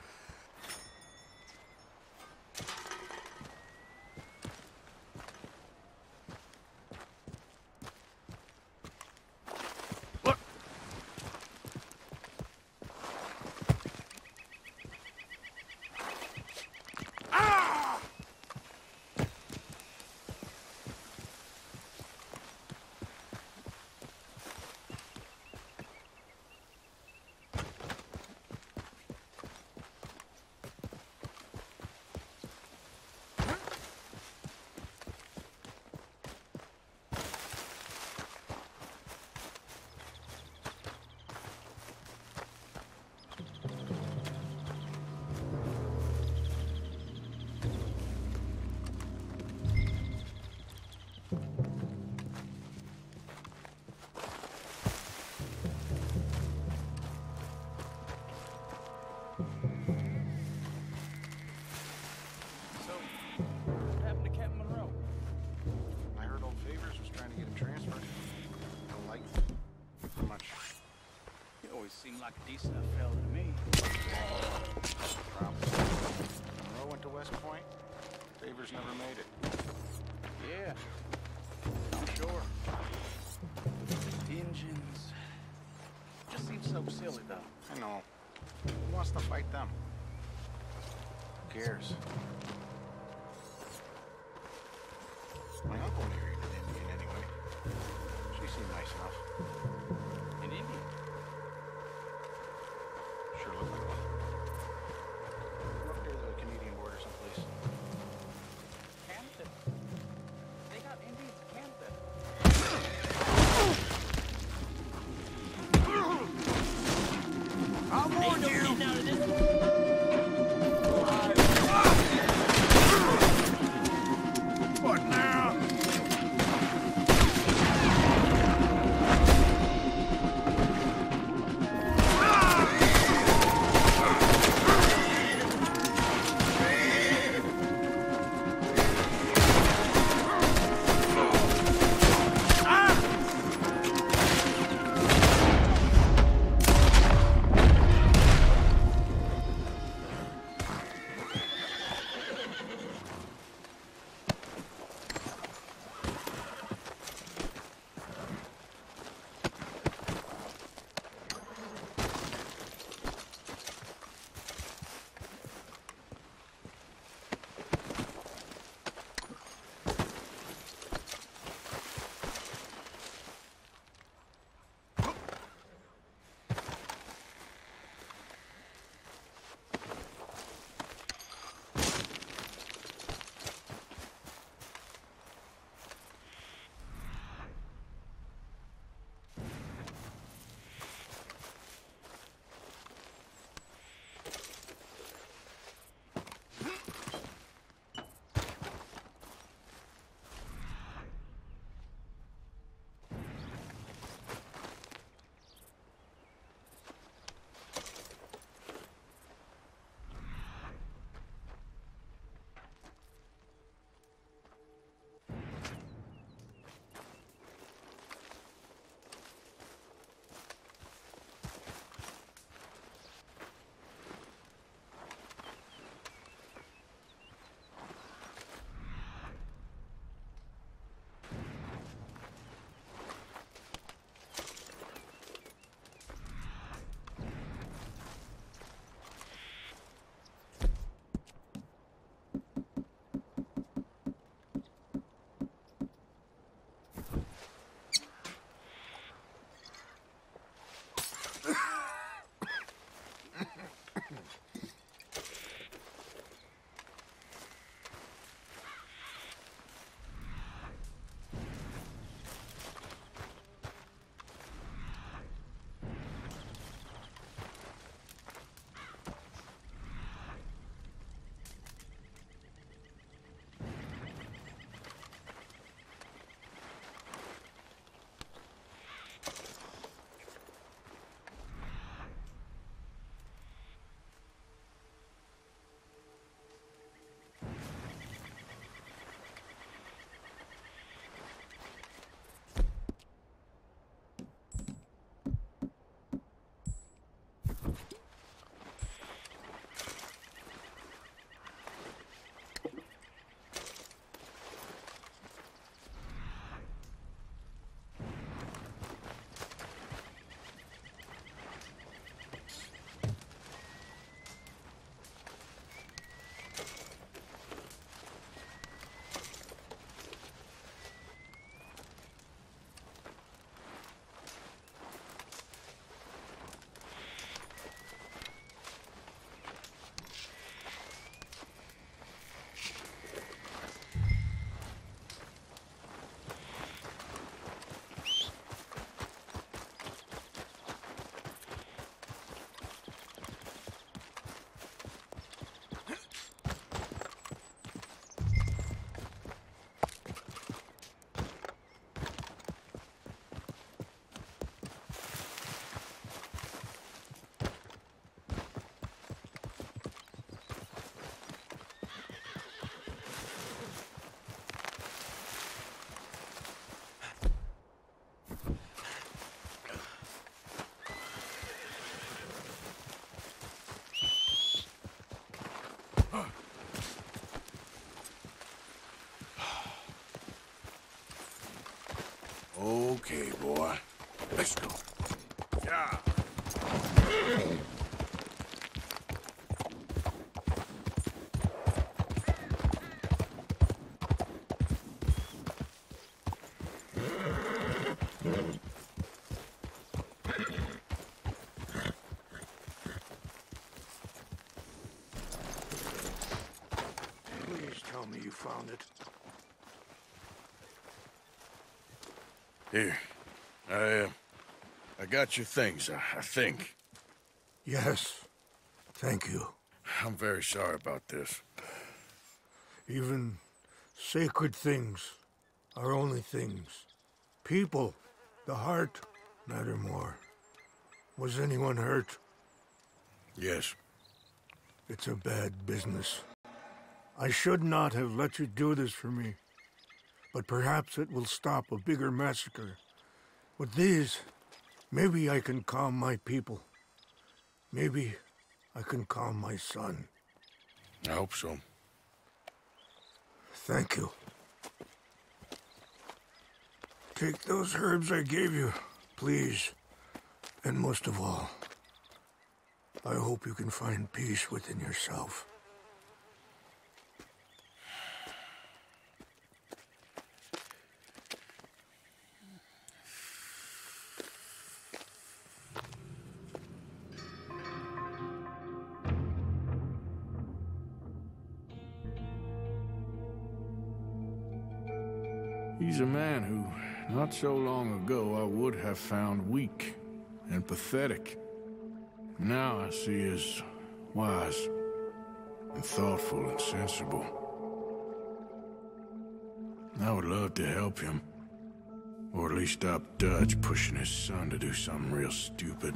Look. Ah!
Seemed like a decent enough fella to me.
Problem. Monroe went to West Point. Favors never made it.
Yeah, I'm sure. Engines. Just seems so silly, though.
I know. Who wants to fight them? Who cares? My uncle married an Indian anyway. She seemed nice enough.
An Indian?
Sure.
Okay, boy. Let's go. Yeah.
Please tell me you found it.
Here. I got your things, I think.
Yes. Thank you.
I'm very sorry about this.
Even sacred things are only things. People, the heart, matter more. Was anyone hurt?
Yes.
It's a bad business. I should not have let you do this for me. But perhaps it will stop a bigger massacre. With these, maybe I can calm my people. Maybe I can calm my son.
I hope so.
Thank you. Take those herbs I gave you, please. And most of all, I hope you can find peace within yourself.
He's a man who, not so long ago, I would have found weak and pathetic. Now I see as wise and thoughtful and sensible. I would love to help him, or at least stop Dutch pushing his son to do something real stupid.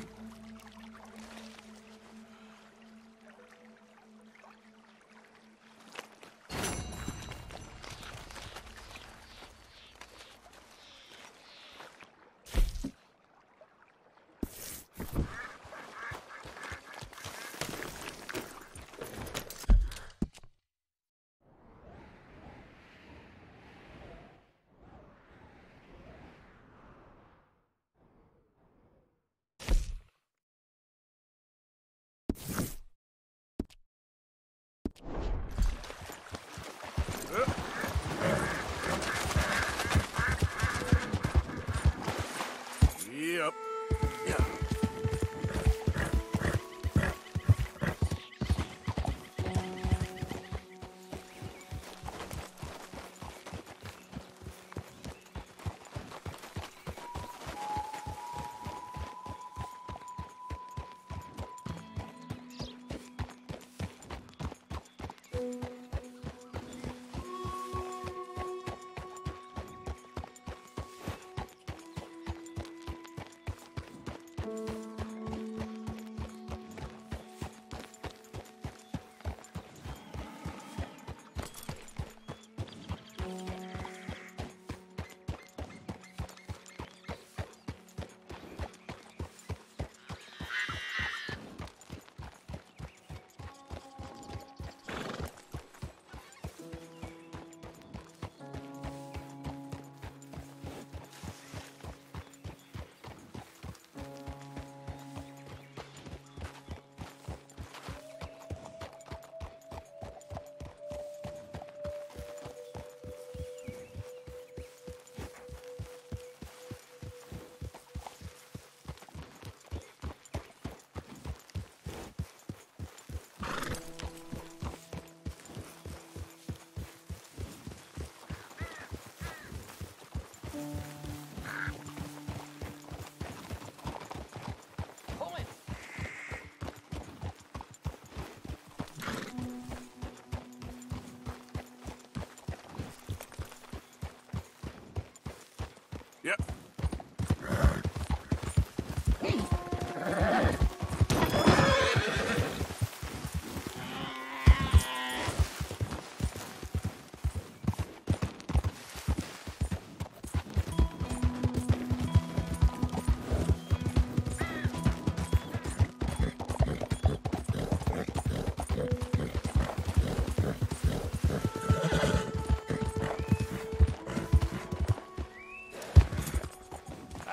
Yep. Yeah. Yep.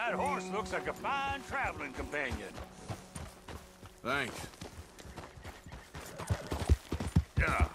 That horse looks like a fine traveling companion.
Thanks.
Yeah.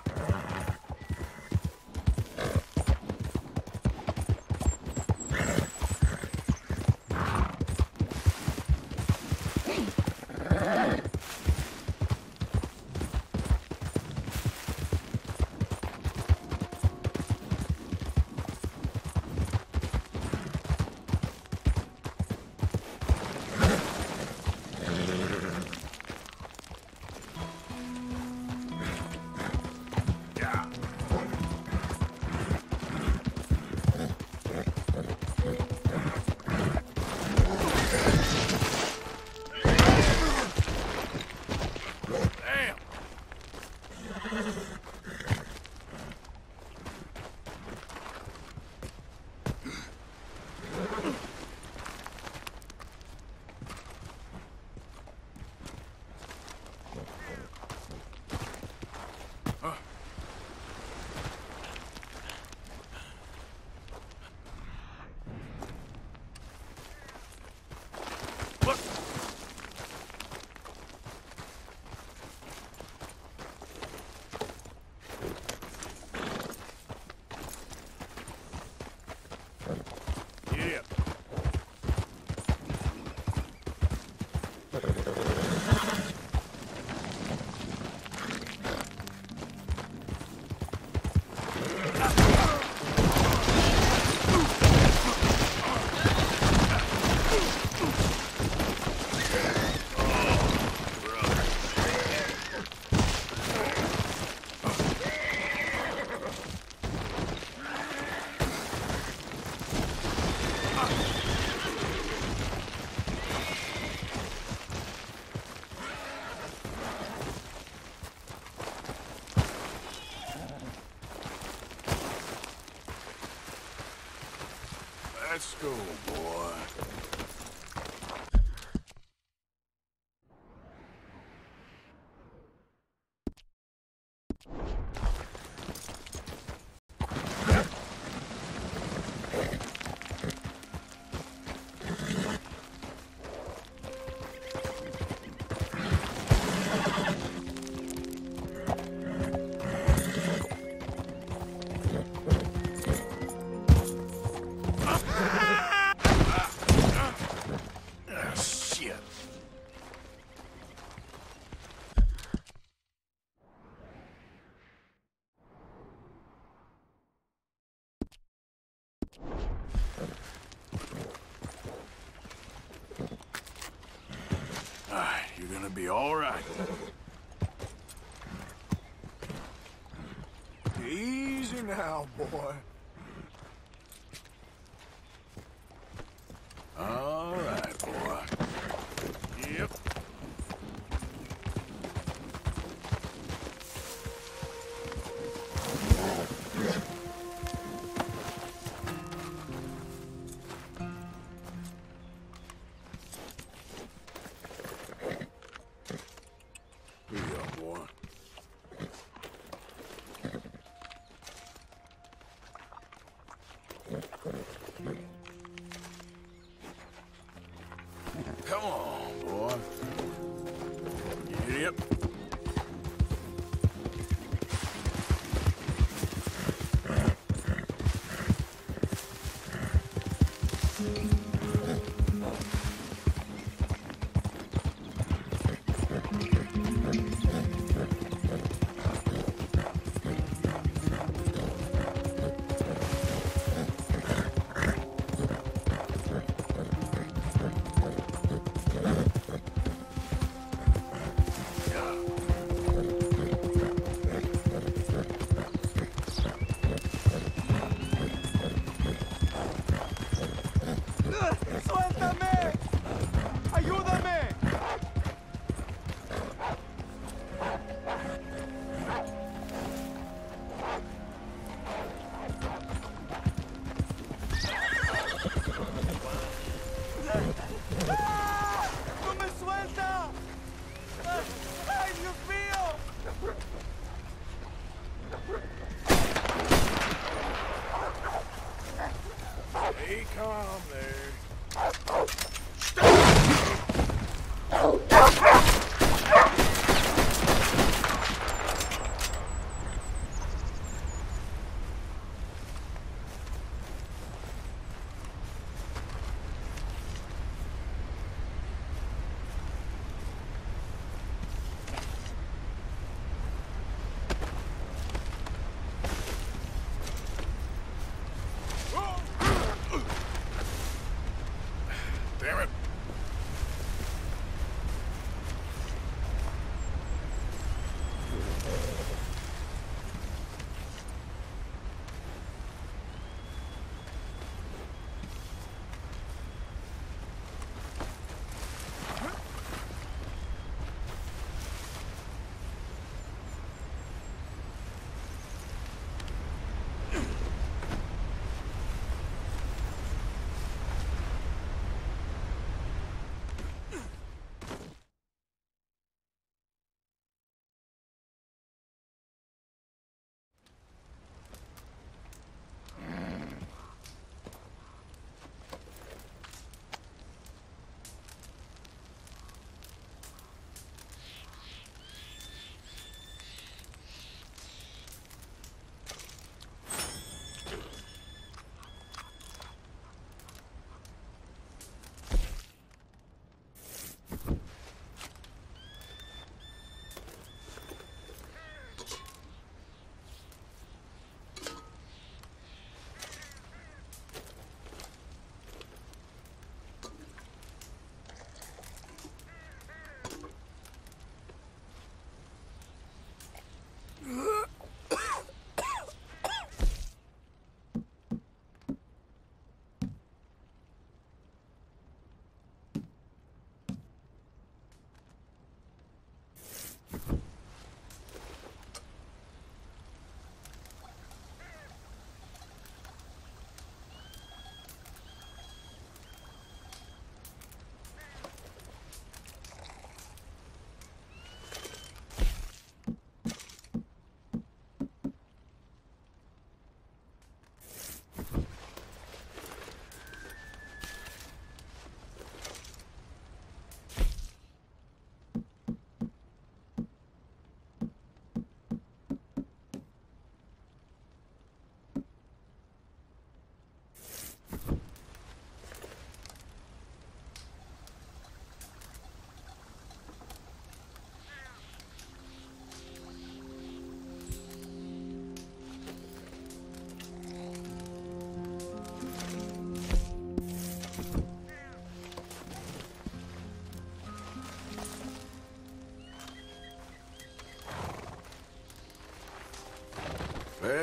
Let's go, boy. You're gonna be all right. Easy now, boy. All right, boy. Yep. Here you go, boy. Come on, boy. Yep.
¡Suéltame! ¡Ayúdame! ¡Ah! ¡No me suelta! ¡Ay, Dios mío!
Stay calm there.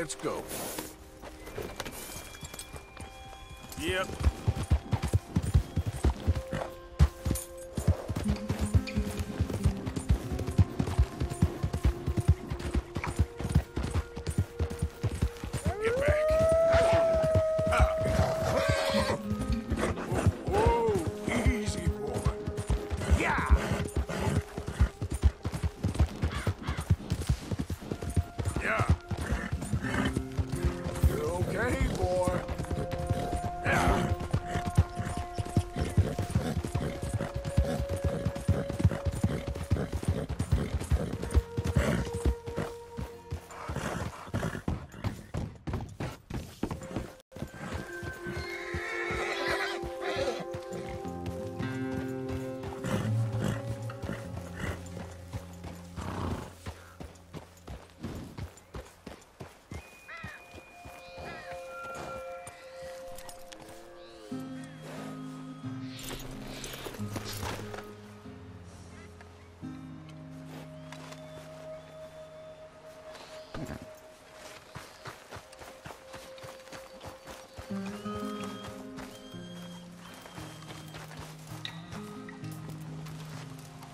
let's go. Yep. Get back. Whoa, easy, boy. Yeah. Yeah. You're okay, boy. Yeah.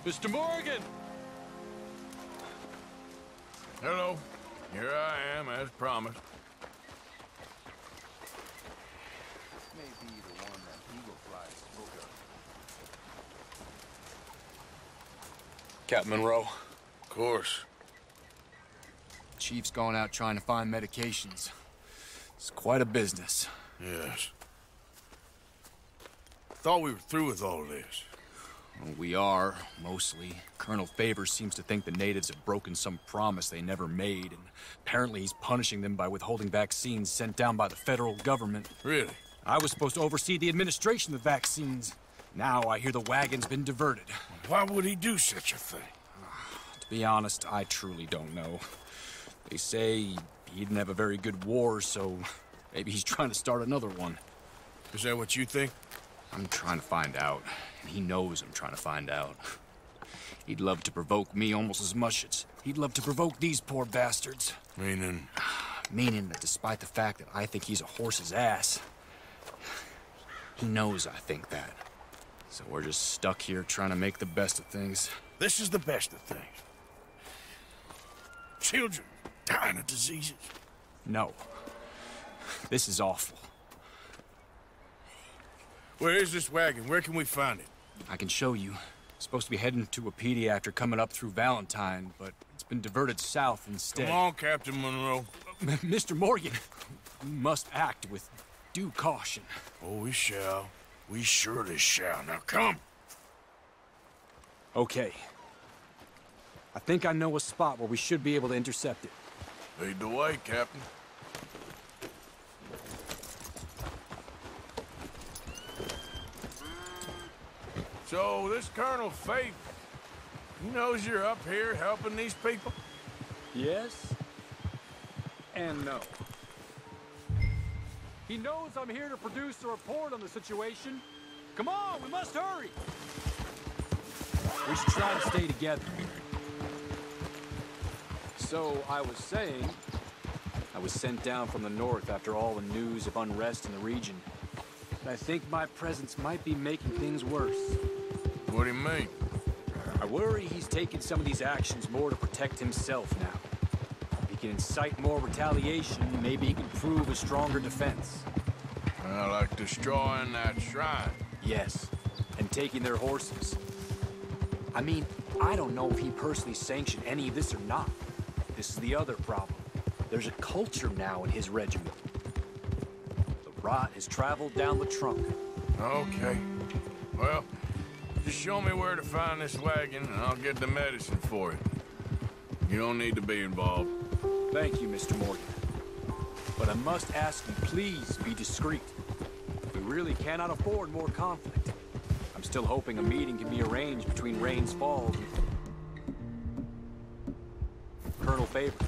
Mr. Morgan!
Hello. Here I am, as promised.
May be the one that Eagle Fly spoke of.
Captain Monroe.
Of course.
Chief's gone out trying to find medications. It's quite a business.
Yes. Thought we were through with all of this.
Well, we are, mostly. Colonel Favors seems to think the natives have broken some promise they never made, and apparently he's punishing them by withholding vaccines sent down by the federal government.
Really?
I was supposed to oversee the administration of the vaccines. Now I hear the wagon's been diverted.
Why would he do such a thing?
To be honest, I truly don't know. They say he didn't have a very good war, so maybe he's trying to start another one.
Is that what you think?
I'm trying to find out, and he knows I'm trying to find out. He'd love to provoke me almost as much as he'd love to provoke these poor bastards.
Meaning?
Meaning that despite the fact that I think he's a horse's ass, he knows I think that. So we're just stuck here trying to make the best of things.
This is the best of things. Children dying of diseases.
No. This is awful.
Where is this wagon? Where can we find it?
I can show you. It's supposed to be heading to Wapiti after coming up through Valentine, but it's been diverted south instead.
Come on, Captain Monroe.
Mr. Morgan, we must act with due caution.
Oh, we shall. We surely shall. Now come.
Okay. I think I know a spot where we should be able to intercept it.
Lead the way, Captain. So, this Colonel Favors, he knows you're up here helping these people?
Yes. And no. He knows I'm here to produce a report on the situation. Come on, we must hurry! We should try to stay together. So, I was saying, I was sent down from the north after all the news of unrest in the region. And I think my presence might be making things worse.
What do you mean?
I worry he's taking some of these actions more to protect himself now. If he can incite more retaliation, maybe he can prove a stronger defense.
Like destroying that shrine.
Yes, and taking their horses. I mean, I don't know if he personally sanctioned any of this or not. This is the other problem. There's a culture now in his regiment. The rot has traveled down the trunk.
Okay. Well, just show me where to find this wagon, and I'll get the medicine for it. You don't need to be involved.
Thank you, Mr. Morgan. But I must ask you, please be discreet. We really cannot afford more conflict. I'm still hoping a meeting can be arranged between Rains Falls and Colonel Favors.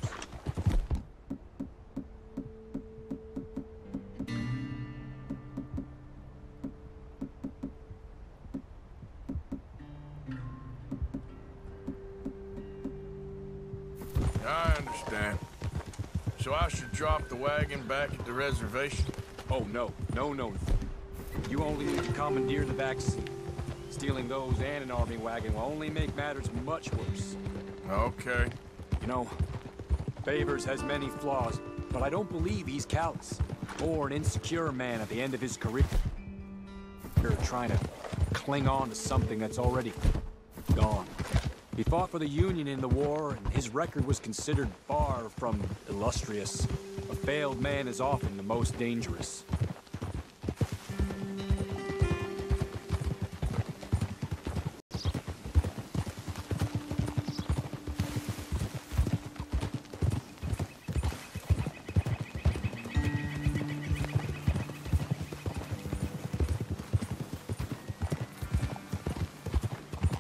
I understand. So I should drop the wagon back at the reservation?
Oh, no. No. You only need to commandeer the back seat. Stealing those and an army wagon will only make matters much worse.
Okay.
You know, Favors has many flaws, but I don't believe he's callous. Or an insecure man at the end of his career. Trying to cling on to something that's already gone. He fought for the Union in the war, and his record was considered far from illustrious. A failed man is often the most dangerous.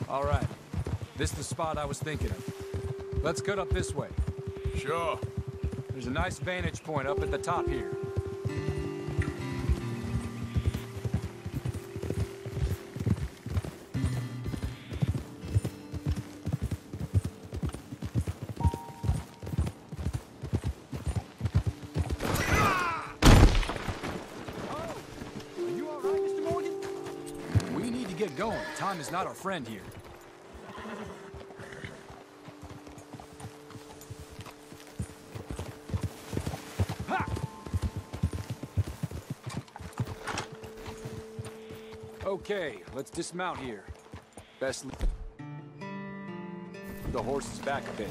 All right. This is the spot I was thinking of. Let's cut up this way.
Sure.
There's a nice vantage point up at the top here. Are you all right, Mr. Morgan? We need to get going. Time is not our friend here. Okay, let's dismount here. Best the horses back a bit.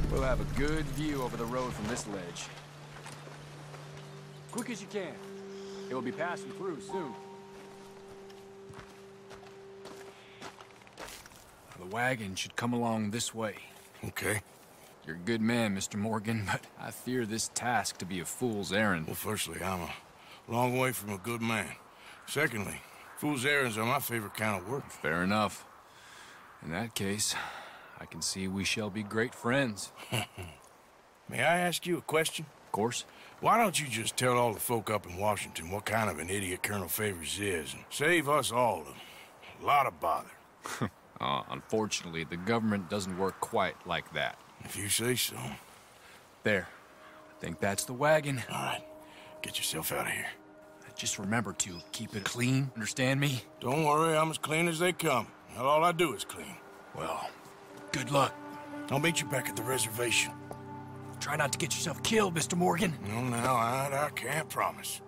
We'll have a good view over the road from this ledge. Quick as you can. It will be passing through soon. The wagon should come along this way.
Okay.
You're a good man, Mr. Morgan, but I fear this task to be a fool's errand.
Well, firstly, I'm a long way from a good man. Secondly, fool's errands are my favorite kind of work.
Fair enough. In that case, I can see we shall be great friends.
May I ask you a question?
Of course.
Why don't you just tell all the folk up in Washington what kind of an idiot Colonel Favors is, and save us all a lot of bother?
Unfortunately, the government doesn't work quite like that.
If you say so.
There. I think that's the wagon.
All right. Get yourself out of here.
Just remember to keep it clean, understand me?
Don't worry, I'm as clean as they come. Not all I do is clean.
Well, good luck.
I'll meet you back at the reservation.
Try not to get yourself killed, Mr. Morgan.
No, now, I can't promise.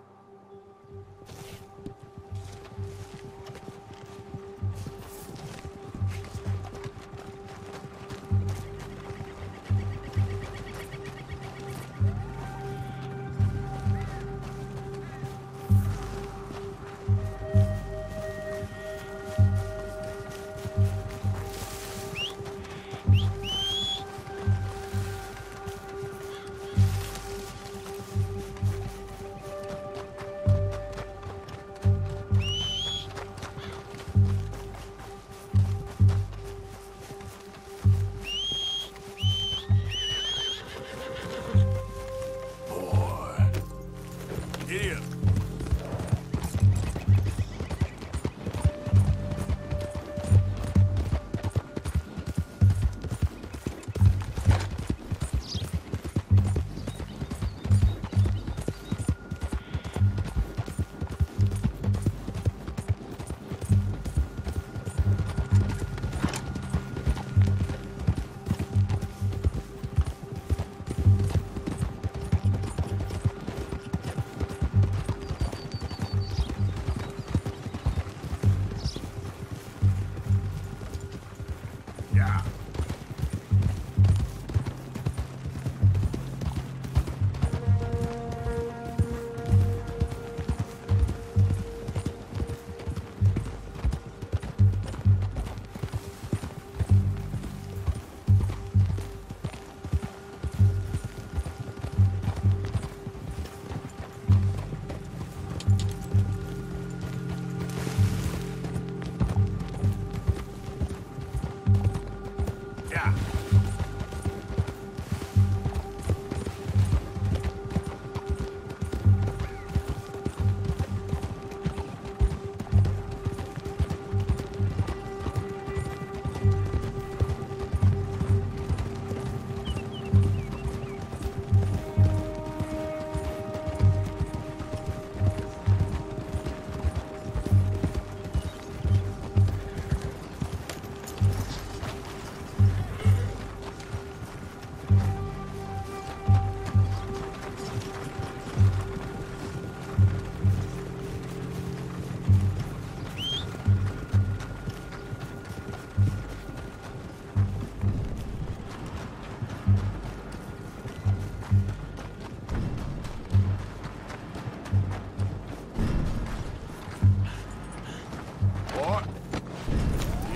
boy.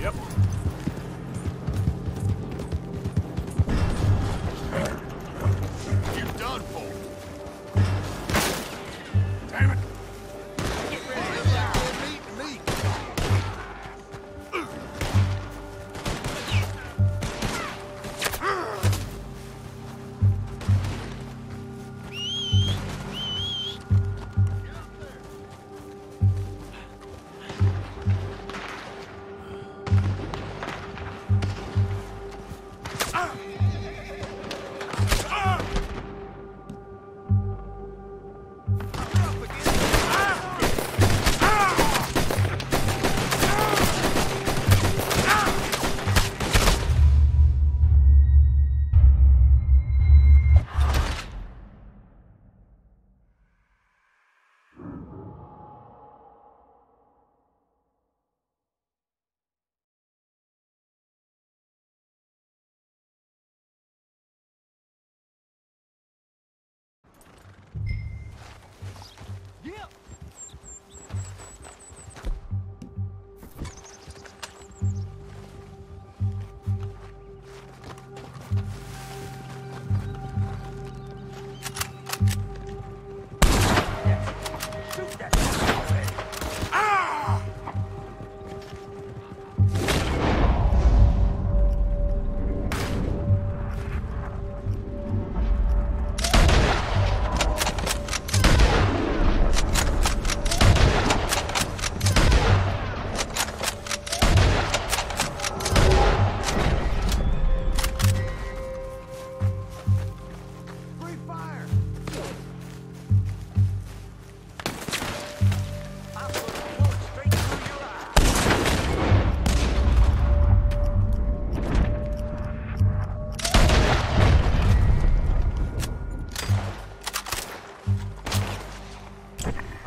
Yep.
You done for.
Damn it.
Get ready to die. Meet me.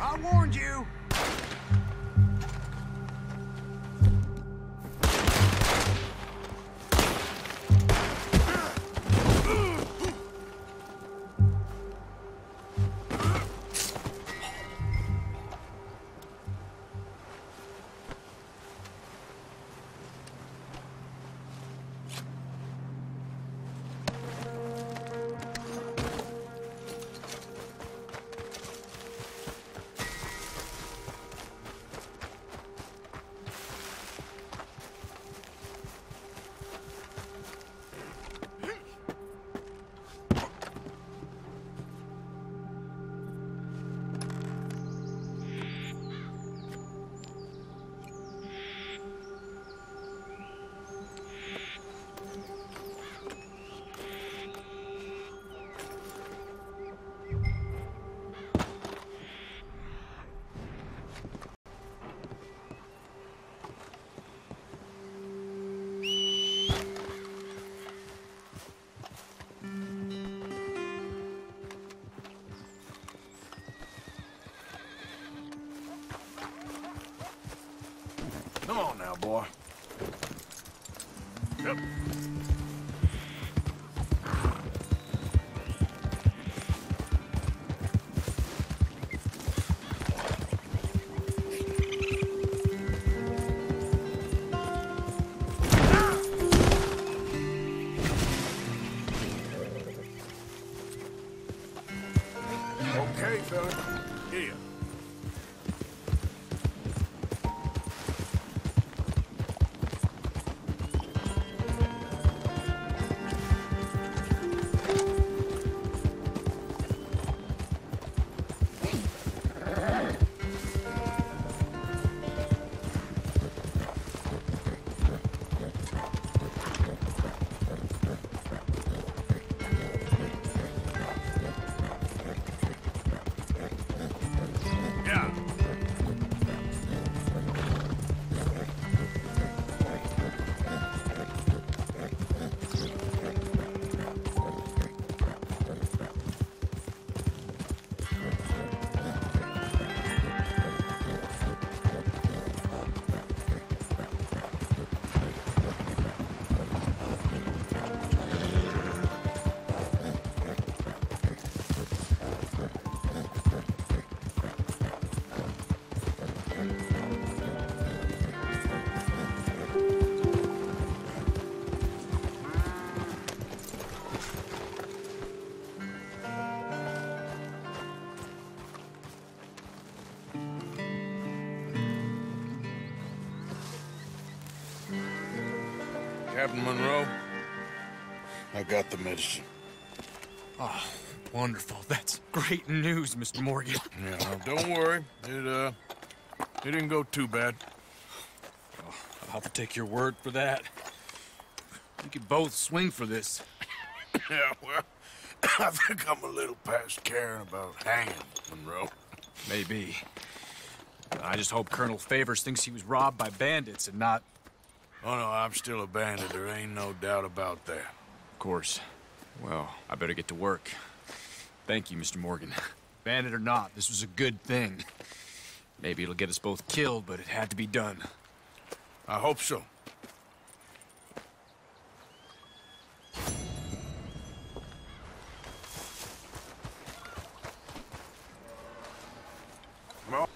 I warned you!
Come on now, boy. Yep. Okay, fella. Here. Captain Monroe, I got the medicine.
Oh, wonderful. That's great news, Mr. Morgan.
Yeah, well, don't worry. It didn't go too bad.
Oh, I'll have to take your word for that. We could both swing for this.
Yeah, well, I think I'm a little past caring about hanging, Monroe.
Maybe. I just hope Colonel Favors thinks he was robbed by bandits and not...
Oh, no, I'm still a bandit. There ain't no doubt about that.
Of course. Well, I better get to work. Thank you, Mr. Morgan. Bandit or not, this was a good thing. Maybe it'll get us both killed, but it had to be done.
I hope so. Well...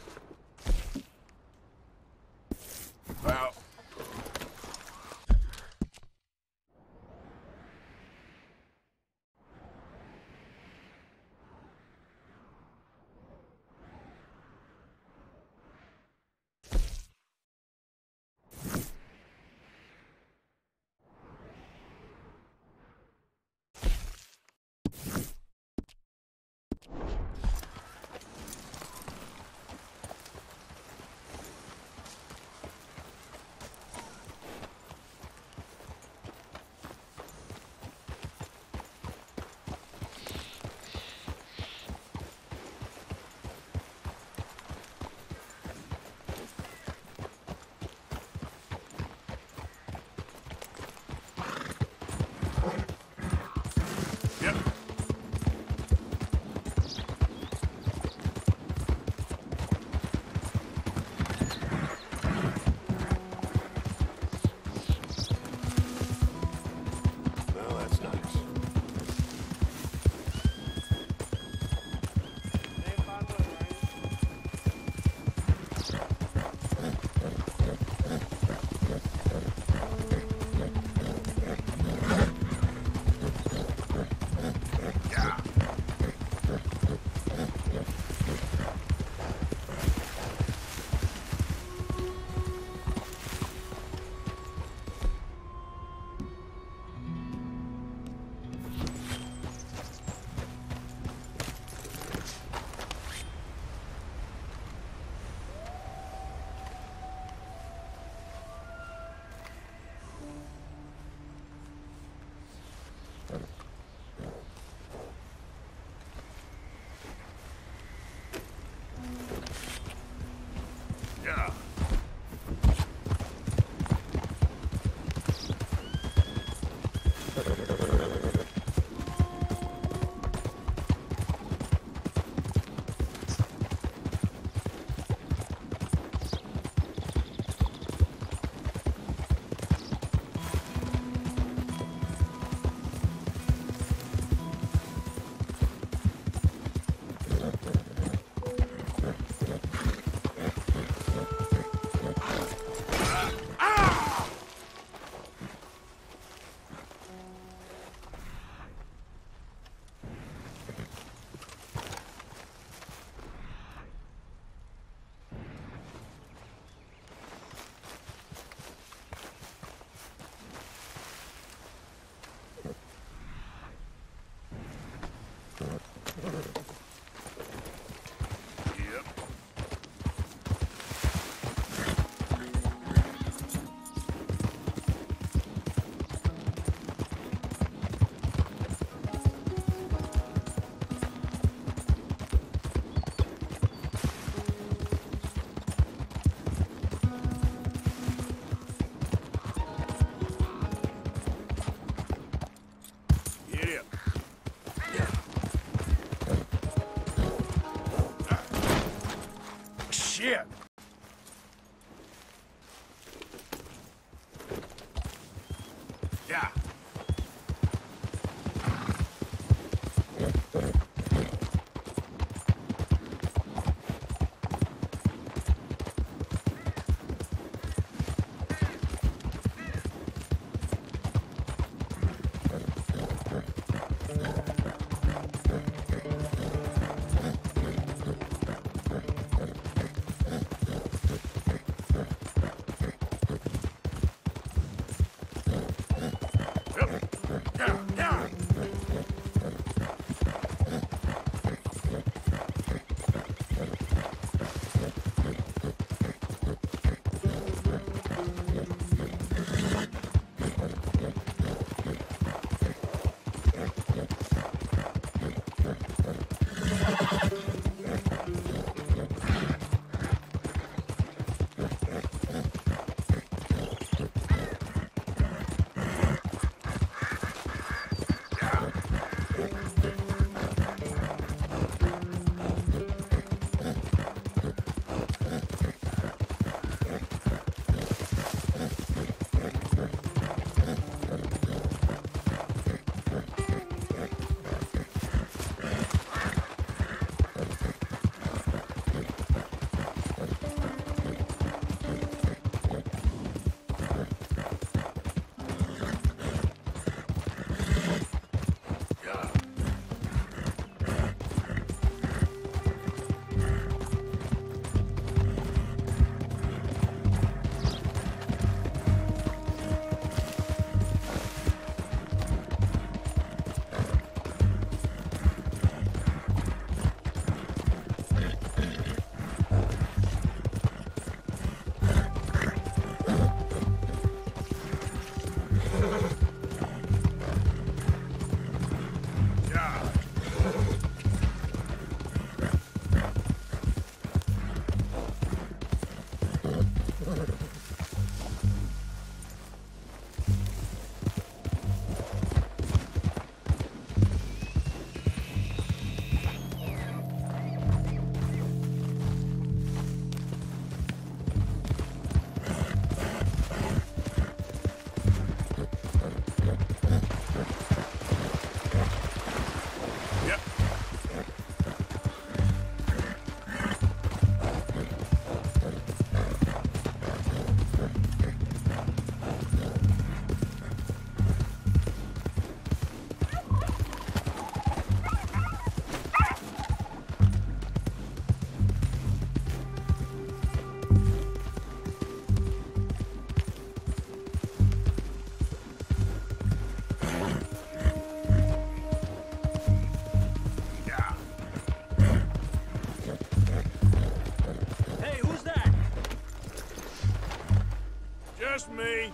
Just me.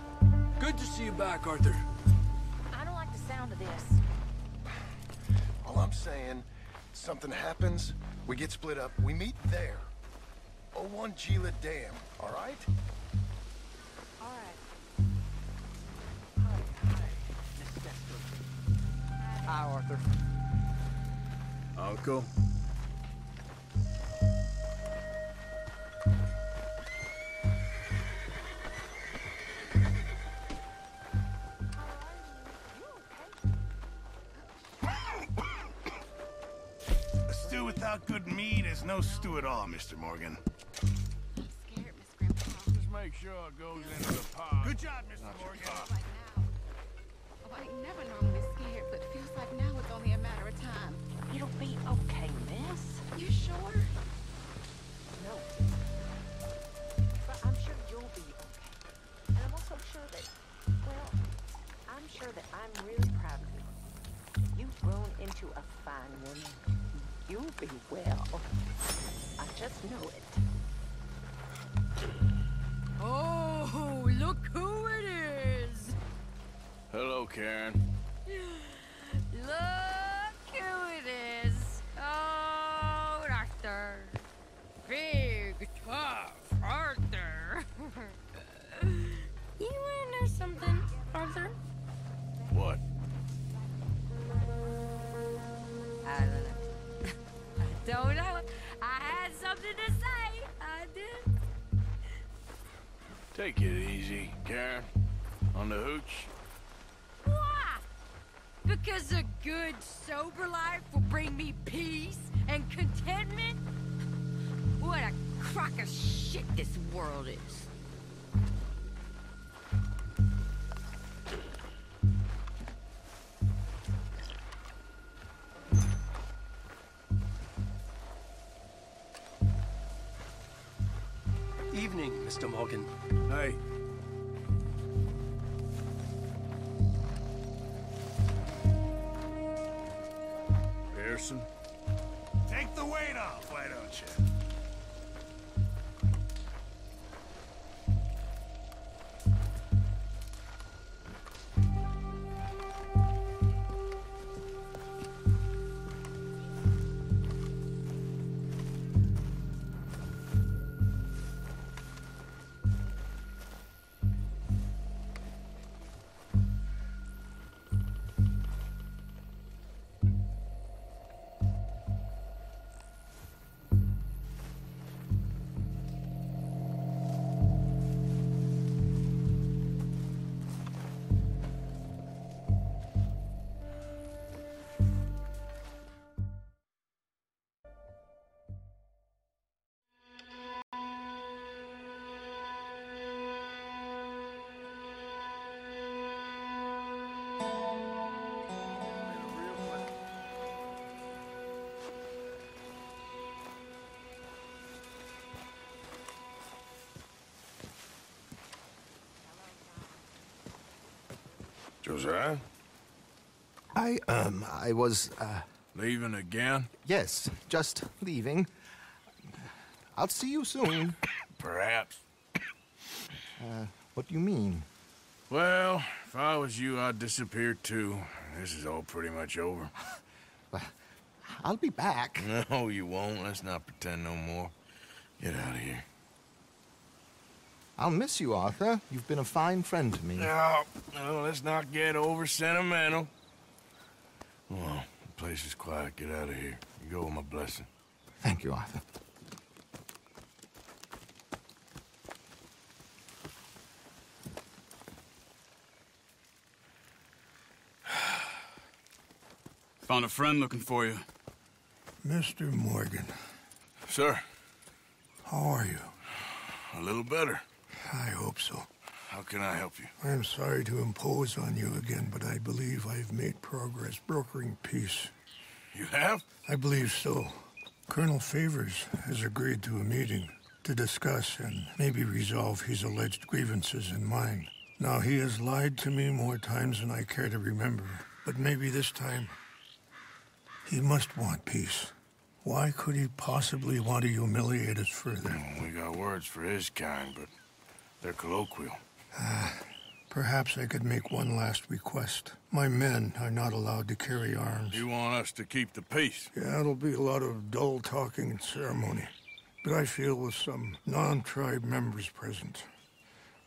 Good to see you back, Arthur.
I don't like the sound of this.
All I'm saying, something happens, we get split up, we meet there. 01 Gila Dam, all right?
All right.
Hi, Arthur.
Uncle.
A stew without good meat is no stew at all, Mr. Morgan.
Just make sure it goes into the pot.
Good job, Mr. Morgan.
Oh, I ain't never normally scared, but it feels like now it's only a matter of time.
It'll be okay, miss.
You sure?
No. But I'm sure you'll be okay. And I'm also sure that, well, I'm sure that I'm really proud of you. You've grown into a fine woman. You'll be well. I just know it.
Oh, look who it is!
Hello, Karen.
Look who it is! Oh, Arthur. Big, tough Arthur. You wanna know something, Arthur?
What?
I don't know. I had something to say. I did.
Take it easy, Karen. On the hooch.
Why? Because a good, sober life will bring me peace and contentment? What a crock of shit this world is.
Evening, Mr. Morgan.
Hey. Pearson?
Take the weight off, why don't you?
Josiah?
I was,
Leaving again?
yes, just leaving. I'll see you soon.
Perhaps.
What do you mean?
Well, if I was you, I'd disappear too. This is all pretty much over.
I'll be back.
No, you won't. Let's not pretend no more. Get out of here.
I'll miss you, Arthur. You've been a fine friend to me.
No, let's not get over sentimental. Well, the place is quiet. Get out of here. You go with my blessing.
Thank you, Arthur.
Found a friend looking for you.
Mr. Morgan.
Sir.
How are you?
A little better.
I hope so.
How can I help you?
I'm sorry to impose on you again, but I believe I've made progress brokering peace.
You have?
I believe so. Colonel Favors has agreed to a meeting to discuss and maybe resolve his alleged grievances and mine. Now, he has lied to me more times than I care to remember, but maybe this time he must want peace. Why could he possibly want to humiliate us further?
We got words for his kind, but they're colloquial.
Perhaps I could make one last request. My men are not allowed to carry arms.
You want us to keep the peace?
Yeah, it'll be a lot of dull talking and ceremony. But I feel with some non-tribe members present,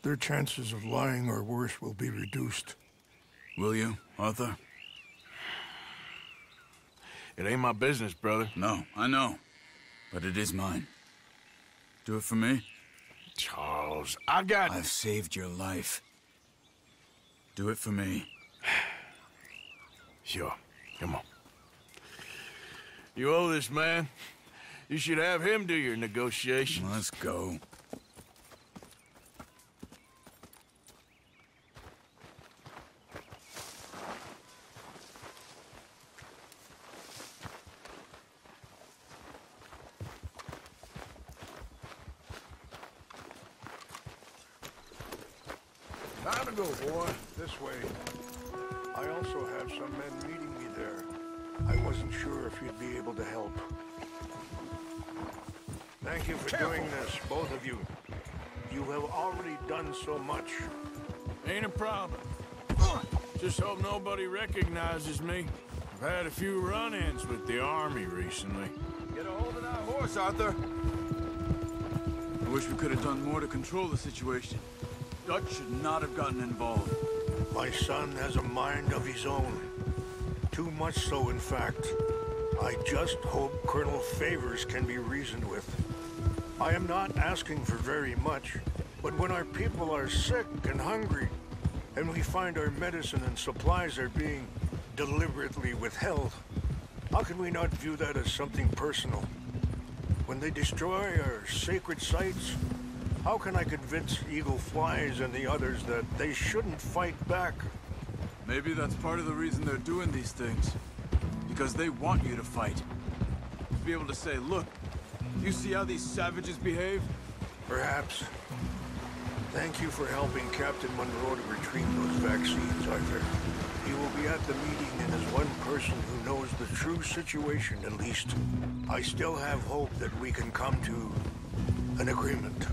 their chances of lying or worse will be reduced.
Will you, Arthur?
It ain't my business, brother.
No, I know. But it is mine. Do it for me?
Charles, I've
saved your life. Do it for me.
Sure. Come on. You owe this man. You should have him do your negotiations.
Let's go.
Time to go, boy. This way. I also have some men meeting me there. I wasn't sure if you'd be able to help. Thank you for doing this, both of you. You have already done so much.
Ain't a problem. Just hope nobody recognizes me. I've had a few run-ins with the army recently.
Get a hold of that horse, Arthur. I wish we could have done more to control the situation. Dutch should not have gotten involved.
My son has a mind of his own. Too much so, in fact. I just hope Colonel Favors can be reasoned with. I am not asking for very much, but when our people are sick and hungry, and we find our medicine and supplies are being deliberately withheld, how can we not view that as something personal? When they destroy our sacred sites, how can I convince Eagle Flies and the others that they shouldn't fight back?
Maybe that's part of the reason they're doing these things. Because they want you to fight. To be able to say, look, you see how these savages behave?
Perhaps. Thank you for helping Captain Monroe to retrieve those vaccines, Arthur. He will be at the meeting and is one person who knows the true situation, at least. I still have hope that we can come to an agreement.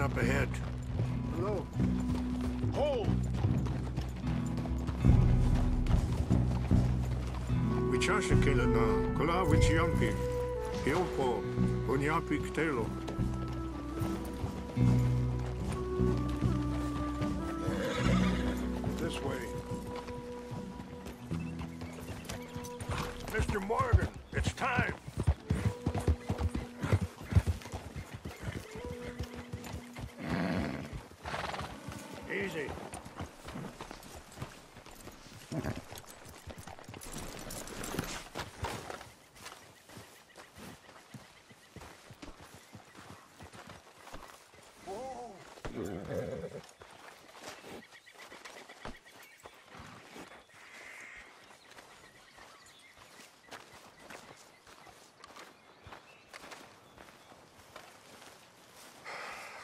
Up ahead.
Hello. Hold!
Wichashakela na kola wichiampi. Hiopo, onyapi ktelo. This way. Mr. Morgan, it's time. Easy.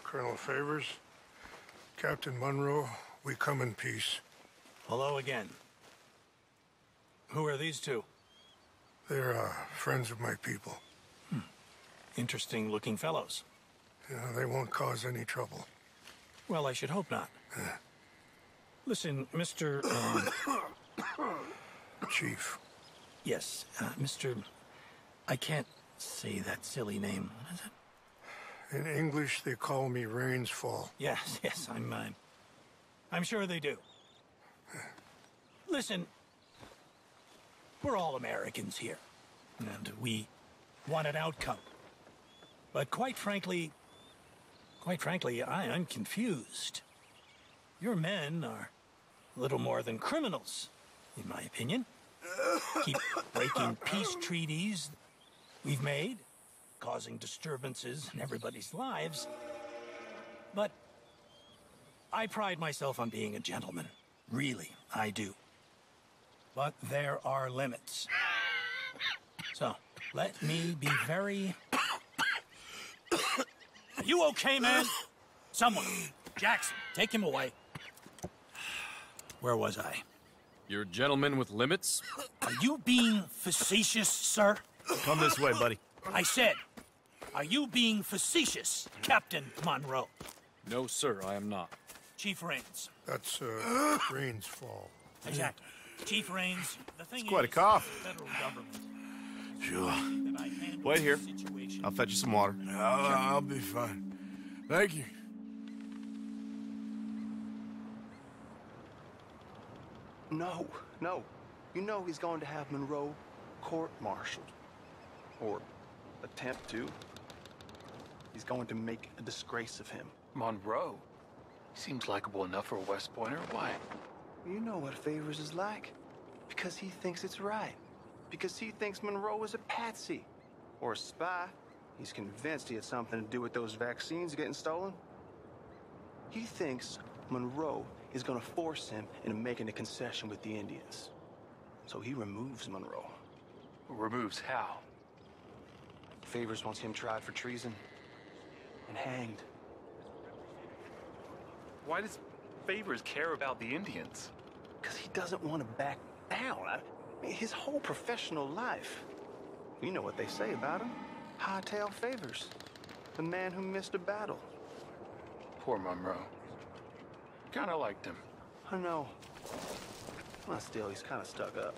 Colonel Favors, Captain Monroe, we come in peace.
Hello again. Who are these two?
They're friends of my people.
Interesting looking fellows.
Yeah, they won't cause any trouble.
Well, I should hope not. Listen, Mr.
Chief.
Yes, Mr. I can't say that silly name. What is it?
In English, they call me Rainsfall.
Yes, I'm sure they do. Listen, we're all Americans here. and we want an outcome. But quite frankly, I am confused. Your men are a little more than criminals, in my opinion. Keep breaking peace treaties we've made, causing disturbances in everybody's lives. But I pride myself on being a gentleman. Really, I do. But there are limits. So, let me be very... Are you okay, man? Someone. Jackson, take him away. Where was I?
You're a gentleman with limits?
Are you being facetious, sir?
Come this way, buddy.
I said, are you being facetious, Captain Monroe?
No, sir, I am not.
Chief Raines.
That's, Raines' fault.
Exactly. Chief Raines, the thing
It's quite a
is,
cough.
the federal government.
Sure. Wait here. I'll fetch you some water.
I'll be fine. Thank you.
No. You know he's going to have Monroe court-martialed. Or attempt to. He's going to make a disgrace of him.
Monroe? Seems likable enough for a West Pointer. Why?
You know what Favors is like. Because he thinks it's right. Because he thinks Monroe is a patsy. Or a spy. He's convinced he had something to do with those vaccines getting stolen. He thinks Monroe is gonna force him into making a concession with the Indians. So he removes Monroe.
Removes how?
Favors wants him tried for treason and hanged.
Why does Favors care about the Indians?
Because he doesn't want to back down. I mean, his whole professional life. You know what they say about him. Hightail Favors. The man who missed a battle.
Poor Monroe. Kinda liked him.
I know. Well, still, he's kind of stuck up.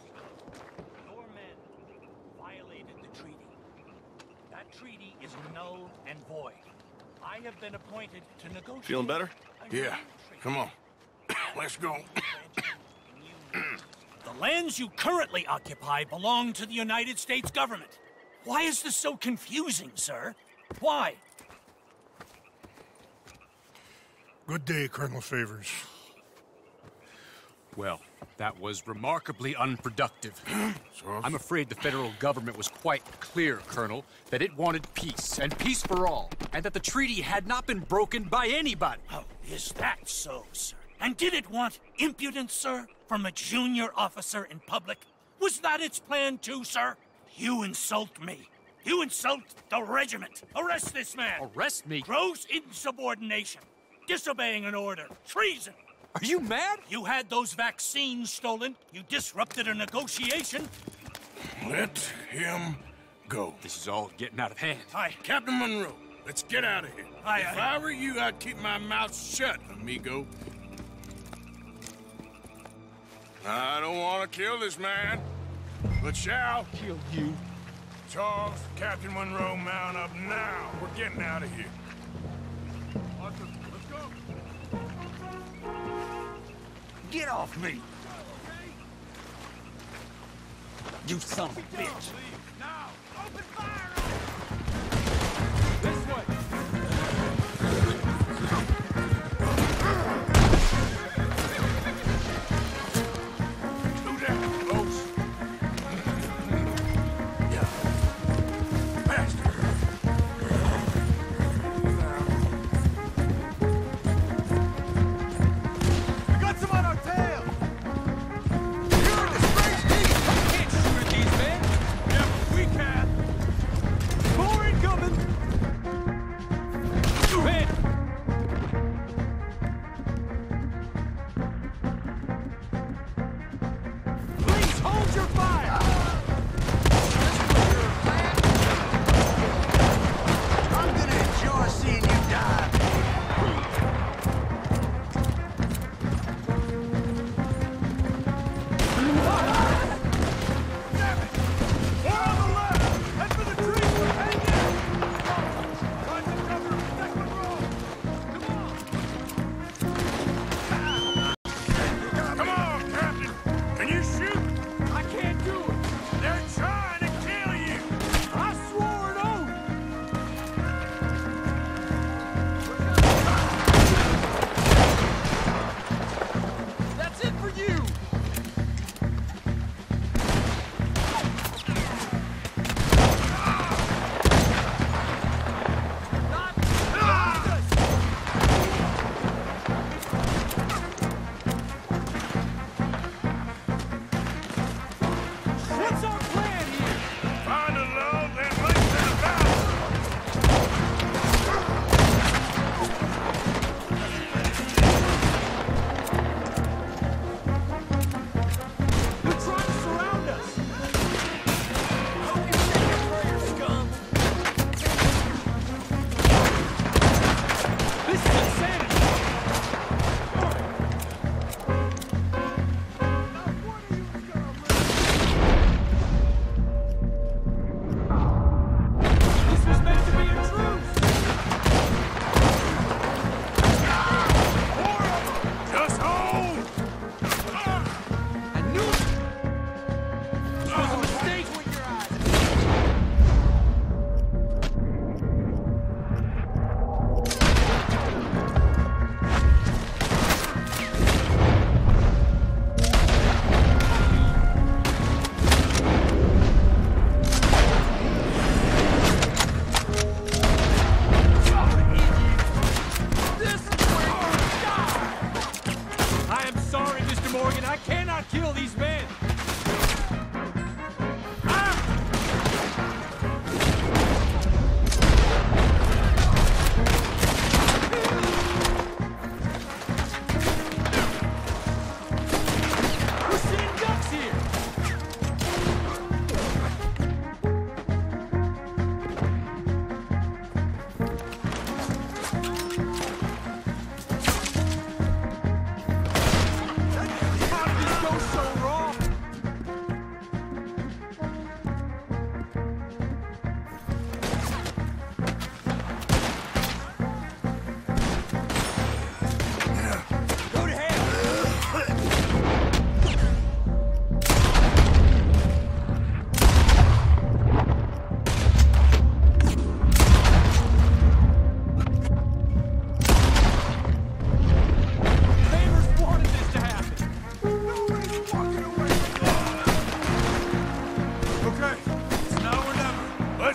Your men violated the treaty. That treaty is null and void. I have been appointed to negotiate.
Feeling better?
Yeah. Come on. Let's go.
The lands you currently occupy belong to the United States government. Why is this so confusing, sir? Why?
Good day, Colonel Favors.
Well, that was remarkably unproductive. I'm afraid the federal government was quite clear, Colonel, that it wanted peace, and peace for all, and that the treaty had not been broken by anybody.
Oh, is that so, sir? And did it want impudence, sir, from a junior officer in public? Was that its plan too, sir? You insult me. You insult the regiment. Arrest this man.
Arrest me?
Gross insubordination. Disobeying an order. Treason.
Are you mad?
You had those vaccines stolen. You disrupted a negotiation.
Let him go.
This is all getting out of hand.
Aye.
Captain Monroe, let's get out of here.
Aye,
if
aye.
I were you, I'd keep my mouth shut, amigo. I don't want to kill this man, but shall
kill you.
Charles, Captain Monroe, mount up now. We're getting out of here. Arthur, let's go.
Get off me! You son of a bitch! Now! Open fire! This way!
Slow down, close.
More incoming!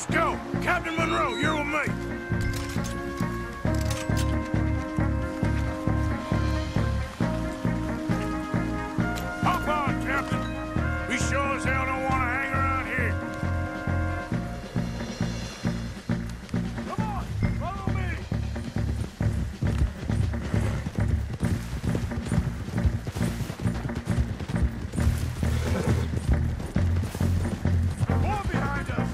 Let's go! Captain Monroe, you're with me! Hop on, Captain! We sure as hell don't want to hang around here. Come on, follow me! More behind us!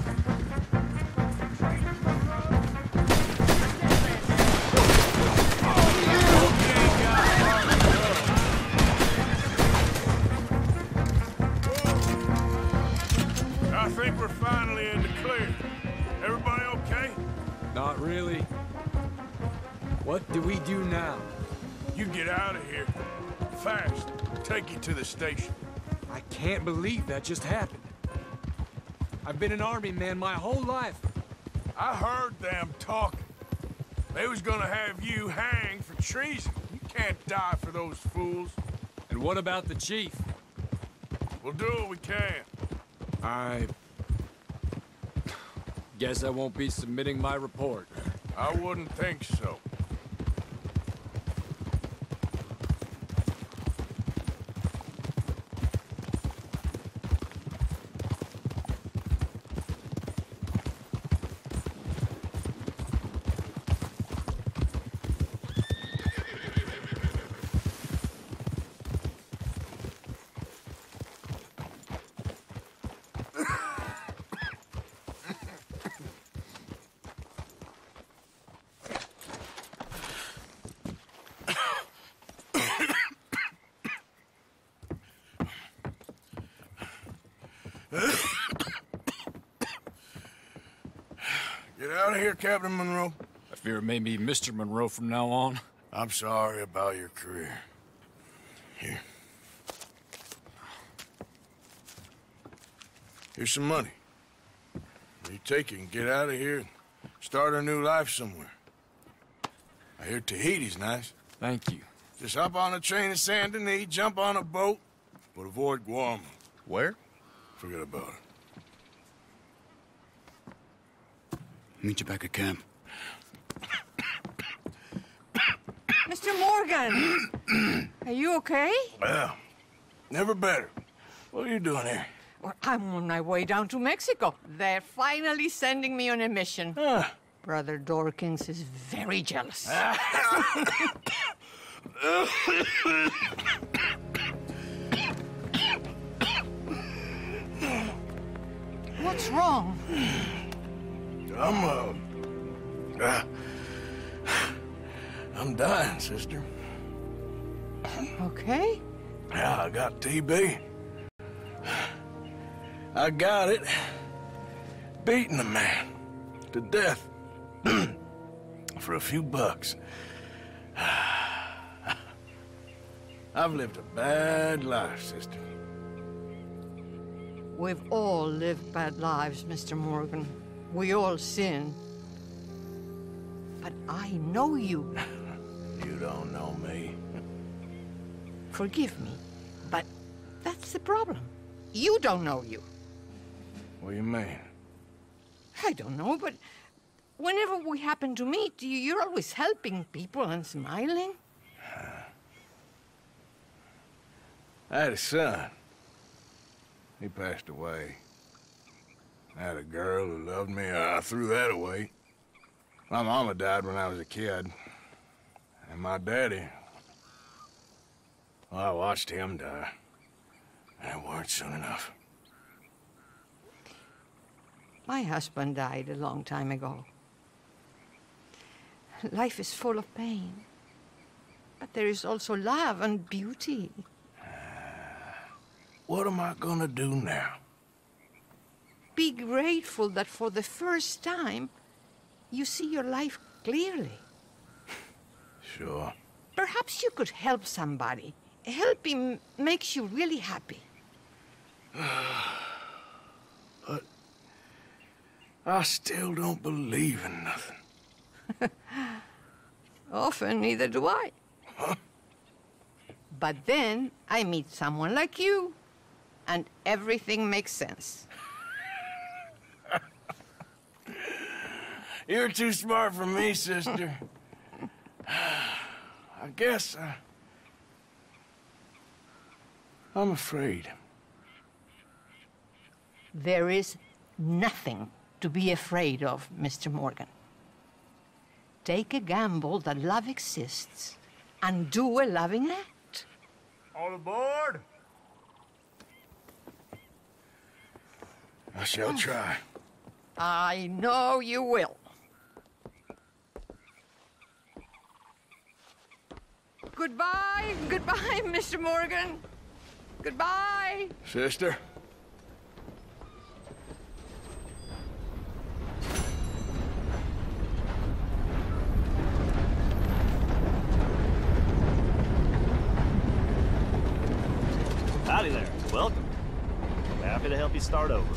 I think we're finally in the clear. Everybody okay?
Not really. What do we do now?
You get out of here. Fast. Take you to the station.
I can't believe that just happened. I've been an army man my whole life.
I heard them talking. They was gonna have you hanged for treason. You can't die for those fools.
And what about the chief?
We'll do what we can.
I guess I won't be submitting my report.
I wouldn't think so. Get out of here, Captain Monroe.
I fear it may be Mr. Monroe from now on.
I'm sorry about your career. Here. Here's some money. You take it and get out of here and start a new life somewhere. I hear Tahiti's nice.
Thank you.
Just hop on a train to Saint Denis, jump on a boat, but avoid Guam.
Where?
Forget about it.
Meet you back at camp.
Mr. Morgan! Are you okay?
Well, never better. What are you doing here?
Well, I'm on my way down to Mexico. They're finally sending me on a mission. Brother Dorkins is very jealous. What's wrong?
I'm dying, sister.
Okay.
Yeah, I got TB. I got it. Beating a man to death for a few bucks. I've lived a bad life, sister.
We've all lived bad lives, Mr. Morgan. We all sin. But I know you.
You don't know me.
Forgive me, but that's the problem. You don't know you.
What do you mean?
I don't know, but whenever we happen to meet, you're always helping people and smiling.
I had a son. He passed away. I had a girl who loved me. I threw that away. My mama died when I was a kid. And my daddy, well, I watched him die. And it weren't soon enough.
My husband died a long time ago. Life is full of pain. But there is also love and beauty.
What am I gonna do now?
Be grateful that for the first time, you see your life clearly.
Sure.
Perhaps you could help somebody. Helping makes you really happy.
But I still don't believe in nothing.
Often, neither do I.
Huh?
But then I meet someone like you, and everything makes sense.
You're too smart for me, sister. I guess I'm afraid.
There is nothing to be afraid of, Mr. Morgan. Take a gamble that love exists and do a loving act.
All aboard! I shall try.
I know you will. Goodbye, goodbye, Mr. Morgan. Goodbye.
Sister?
Howdy there. Welcome. Happy to help you start over.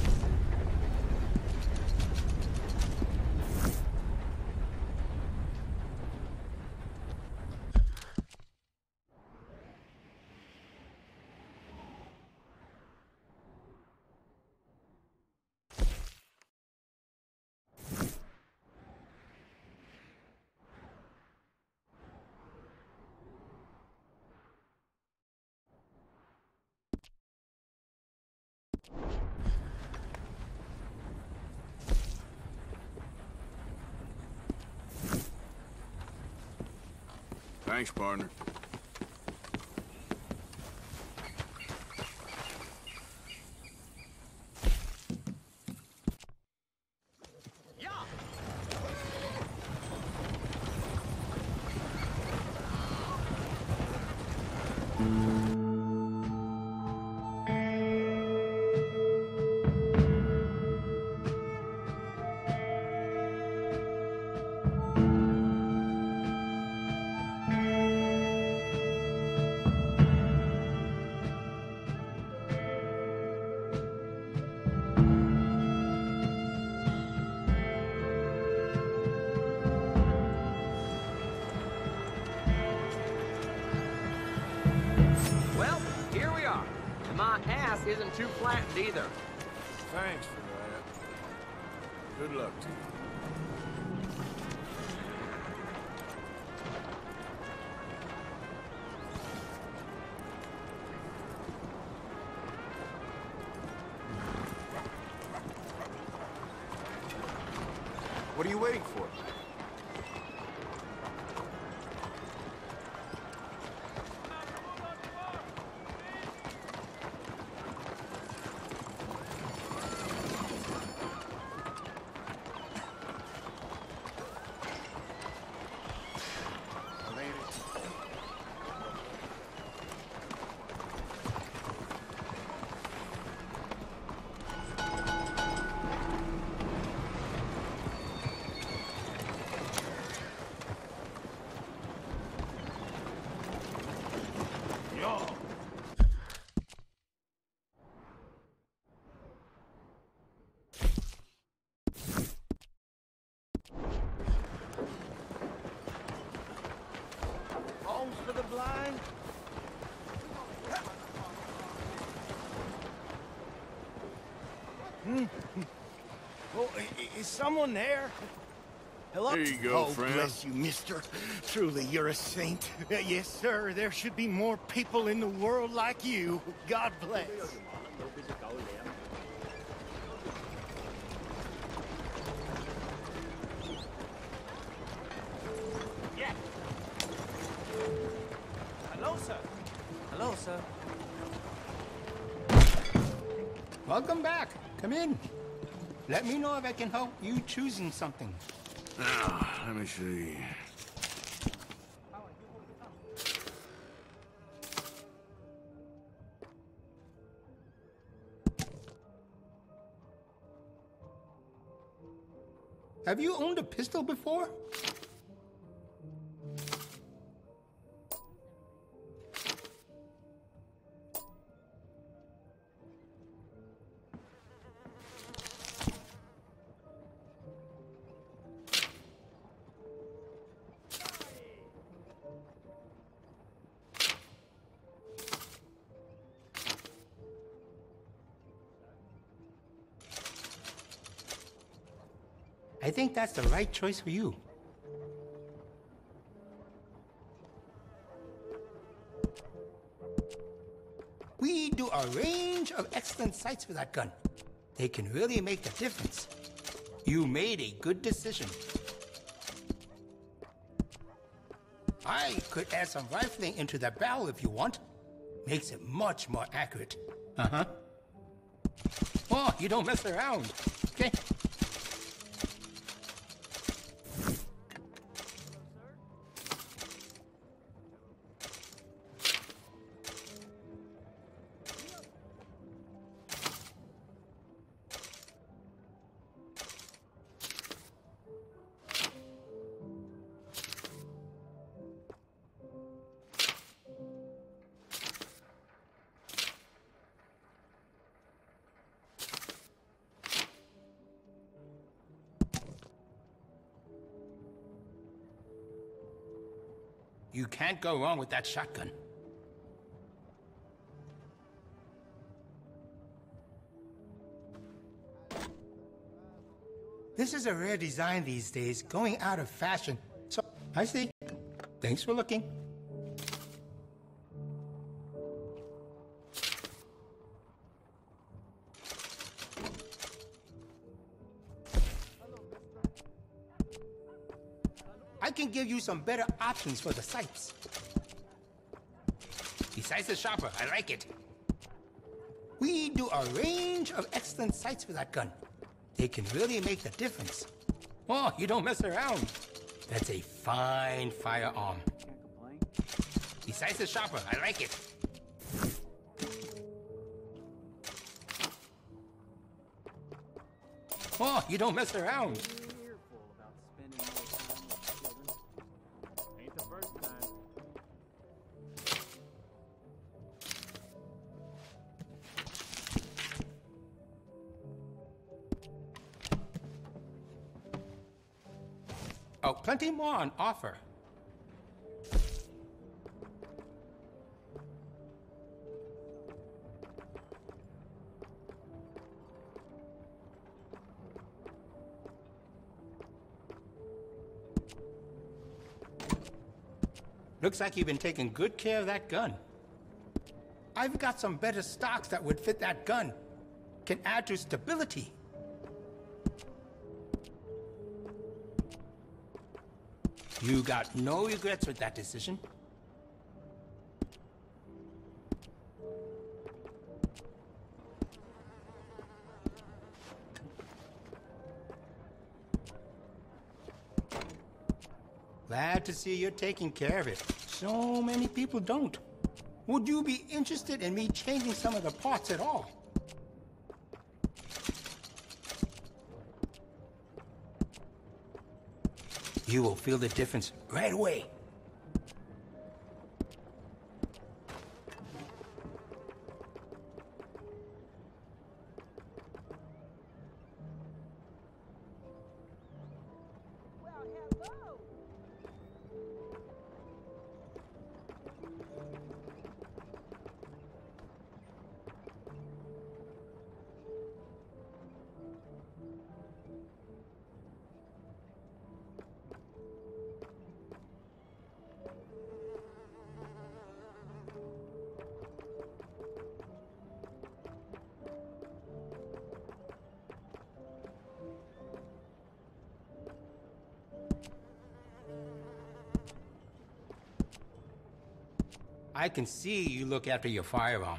Thanks, partner.
Well, here we are. And my ass isn't too flattened either.
Thanks for that. Good luck to you.
What are you waiting for?
Homes for the blind? Oh, is someone there? Hello?
Here you go,
oh,
friend.
Bless you, mister. Truly, you're a saint. Yes, sir. There should be more people in the world like you. God bless. Yeah. Hello, sir.
Hello, sir. Welcome back. Come in. Let me know if I can help you choosing something.
Now, let me see.
Have you owned a pistol before? I think that's the right choice for you. We do a range of excellent sights with that gun. They can really make a difference. You made a good decision. I could add some rifling into the barrel if you want. Makes it much more accurate. Uh-huh. Oh, you don't mess around, okay? You can't go wrong with that shotgun. This is a rare design these days, going out of fashion. So, I see. Thanks for looking. I can give you some better options for the sights. Besides the chopper, I like it. We do a range of excellent sights with that gun. They can really make the difference. Oh, you don't mess around. That's a fine firearm. Besides the chopper, I like it. Oh, you don't mess around. Oh, plenty more on offer. Looks like you've been taking good care of that gun. I've got some better stocks that would fit that gun. Can add to stability. You got no regrets with that decision. Glad to see you're taking care of it. So many people don't. Would you be interested in me changing some of the parts at all? You will feel the difference right away. I can see you look after your firearm.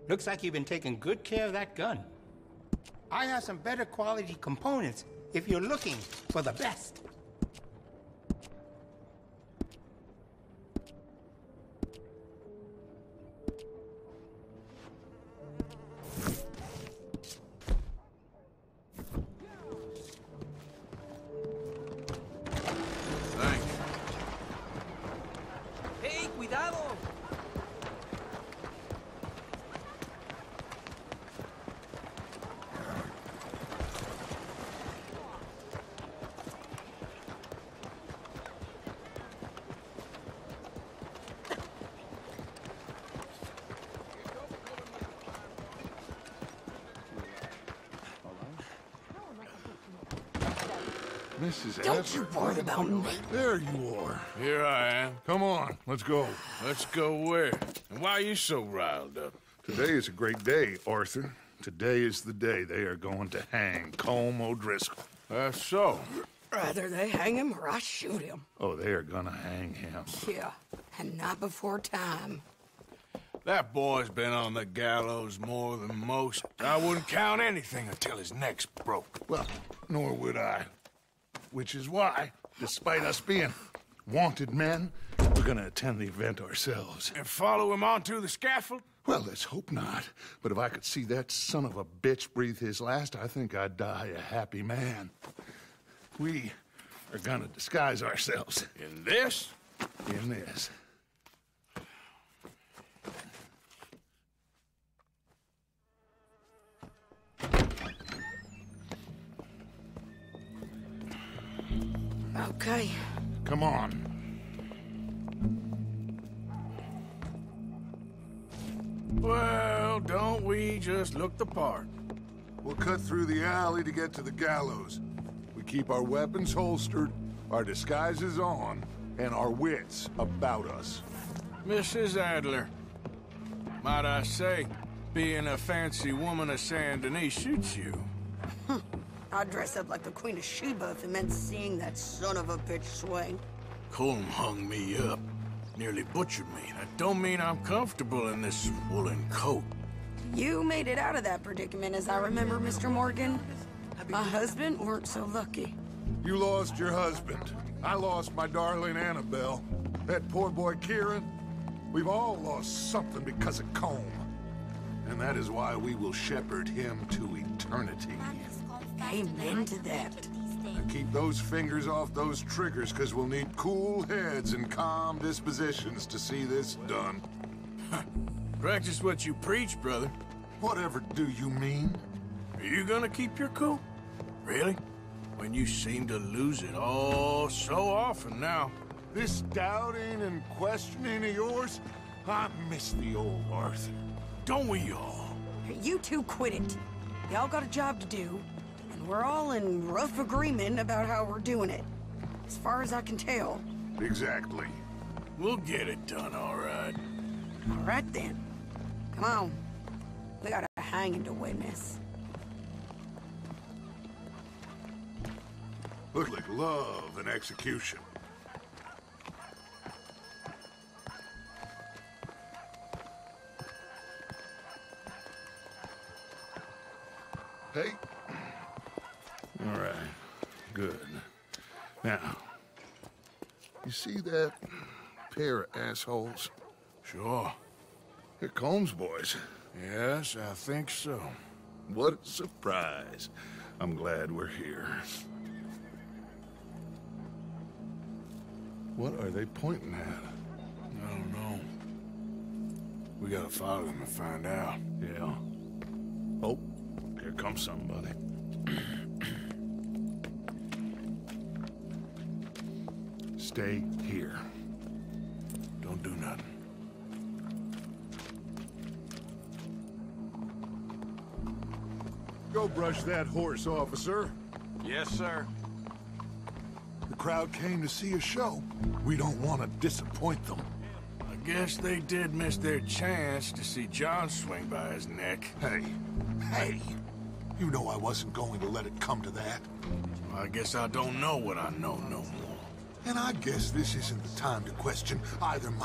Looks like you've been taking good care of that gun. I have some better quality components if you're looking for the best.
Mrs.
Don't you worry about me.
There you are. Here I am. Come on, let's go. Let's go where? And why are you so riled up? Today is a great day, Arthur. Today is the day they are going to hang Colm O'Driscoll. That's so.
Rather they hang him or I shoot him.
Oh, they are gonna hang him.
Yeah, and not before time.
That boy's been on the gallows more than most. I wouldn't count anything until his neck's broke. Well, nor would I. Which is why, despite us being wanted men, we're gonna attend the event ourselves. And follow him onto the scaffold? Well, let's hope not. But if I could see that son of a bitch breathe his last, I think I'd die a happy man. We are gonna disguise ourselves. In this? In this.
Okay.
Come on. Well, don't we just look the part? We'll cut through the alley to get to the gallows. We keep our weapons holstered, our disguises on, and our wits about us. Mrs. Adler, might I say, being a fancy woman of Saint Denis suits you.
I'd dress up like the Queen of Sheba if it meant seeing that son of a bitch swing.
Colm hung me up, nearly butchered me. That don't mean I'm comfortable in this woolen coat.
You made it out of that predicament, as I remember, Mr. Morgan. My husband weren't so lucky.
You lost your husband. I lost my darling Annabelle. That poor boy Kieran. We've all lost something because of Colm. And that is why we will shepherd him to eternity.
Amen to that.
Now keep those fingers off those triggers, because we'll need cool heads and calm dispositions to see this done. Practice what you preach, brother. Whatever do you mean? Are you gonna keep your cool? Really? When you seem to lose it all so often now. This doubting and questioning of yours, I miss the old Arthur. Don't we all?
You two quit it. Y'all got a job to do, and we're all in rough agreement about how we're doing it. As far as I can tell.
Exactly. We'll get it done, all right.
All right, then. Come on. We got a hanging to witness.
Look like love and execution. Hey. All right. Good. Now, you see that pair of assholes? Sure. They're Colm's boys. Yes, I think so. What a surprise. I'm glad we're here. What are they pointing at? I don't know. We gotta follow them and find out. Yeah. Oh, here comes somebody. Stay here. Don't do nothing. Go brush that horse, officer.
Yes, sir.
The crowd came to see a show. We don't want to disappoint them. I guess they did miss their chance to see John swing by his neck. Hey, you know I wasn't going to let it come to that. Well, I guess I don't know what I know no more. And I guess this isn't the time to question either my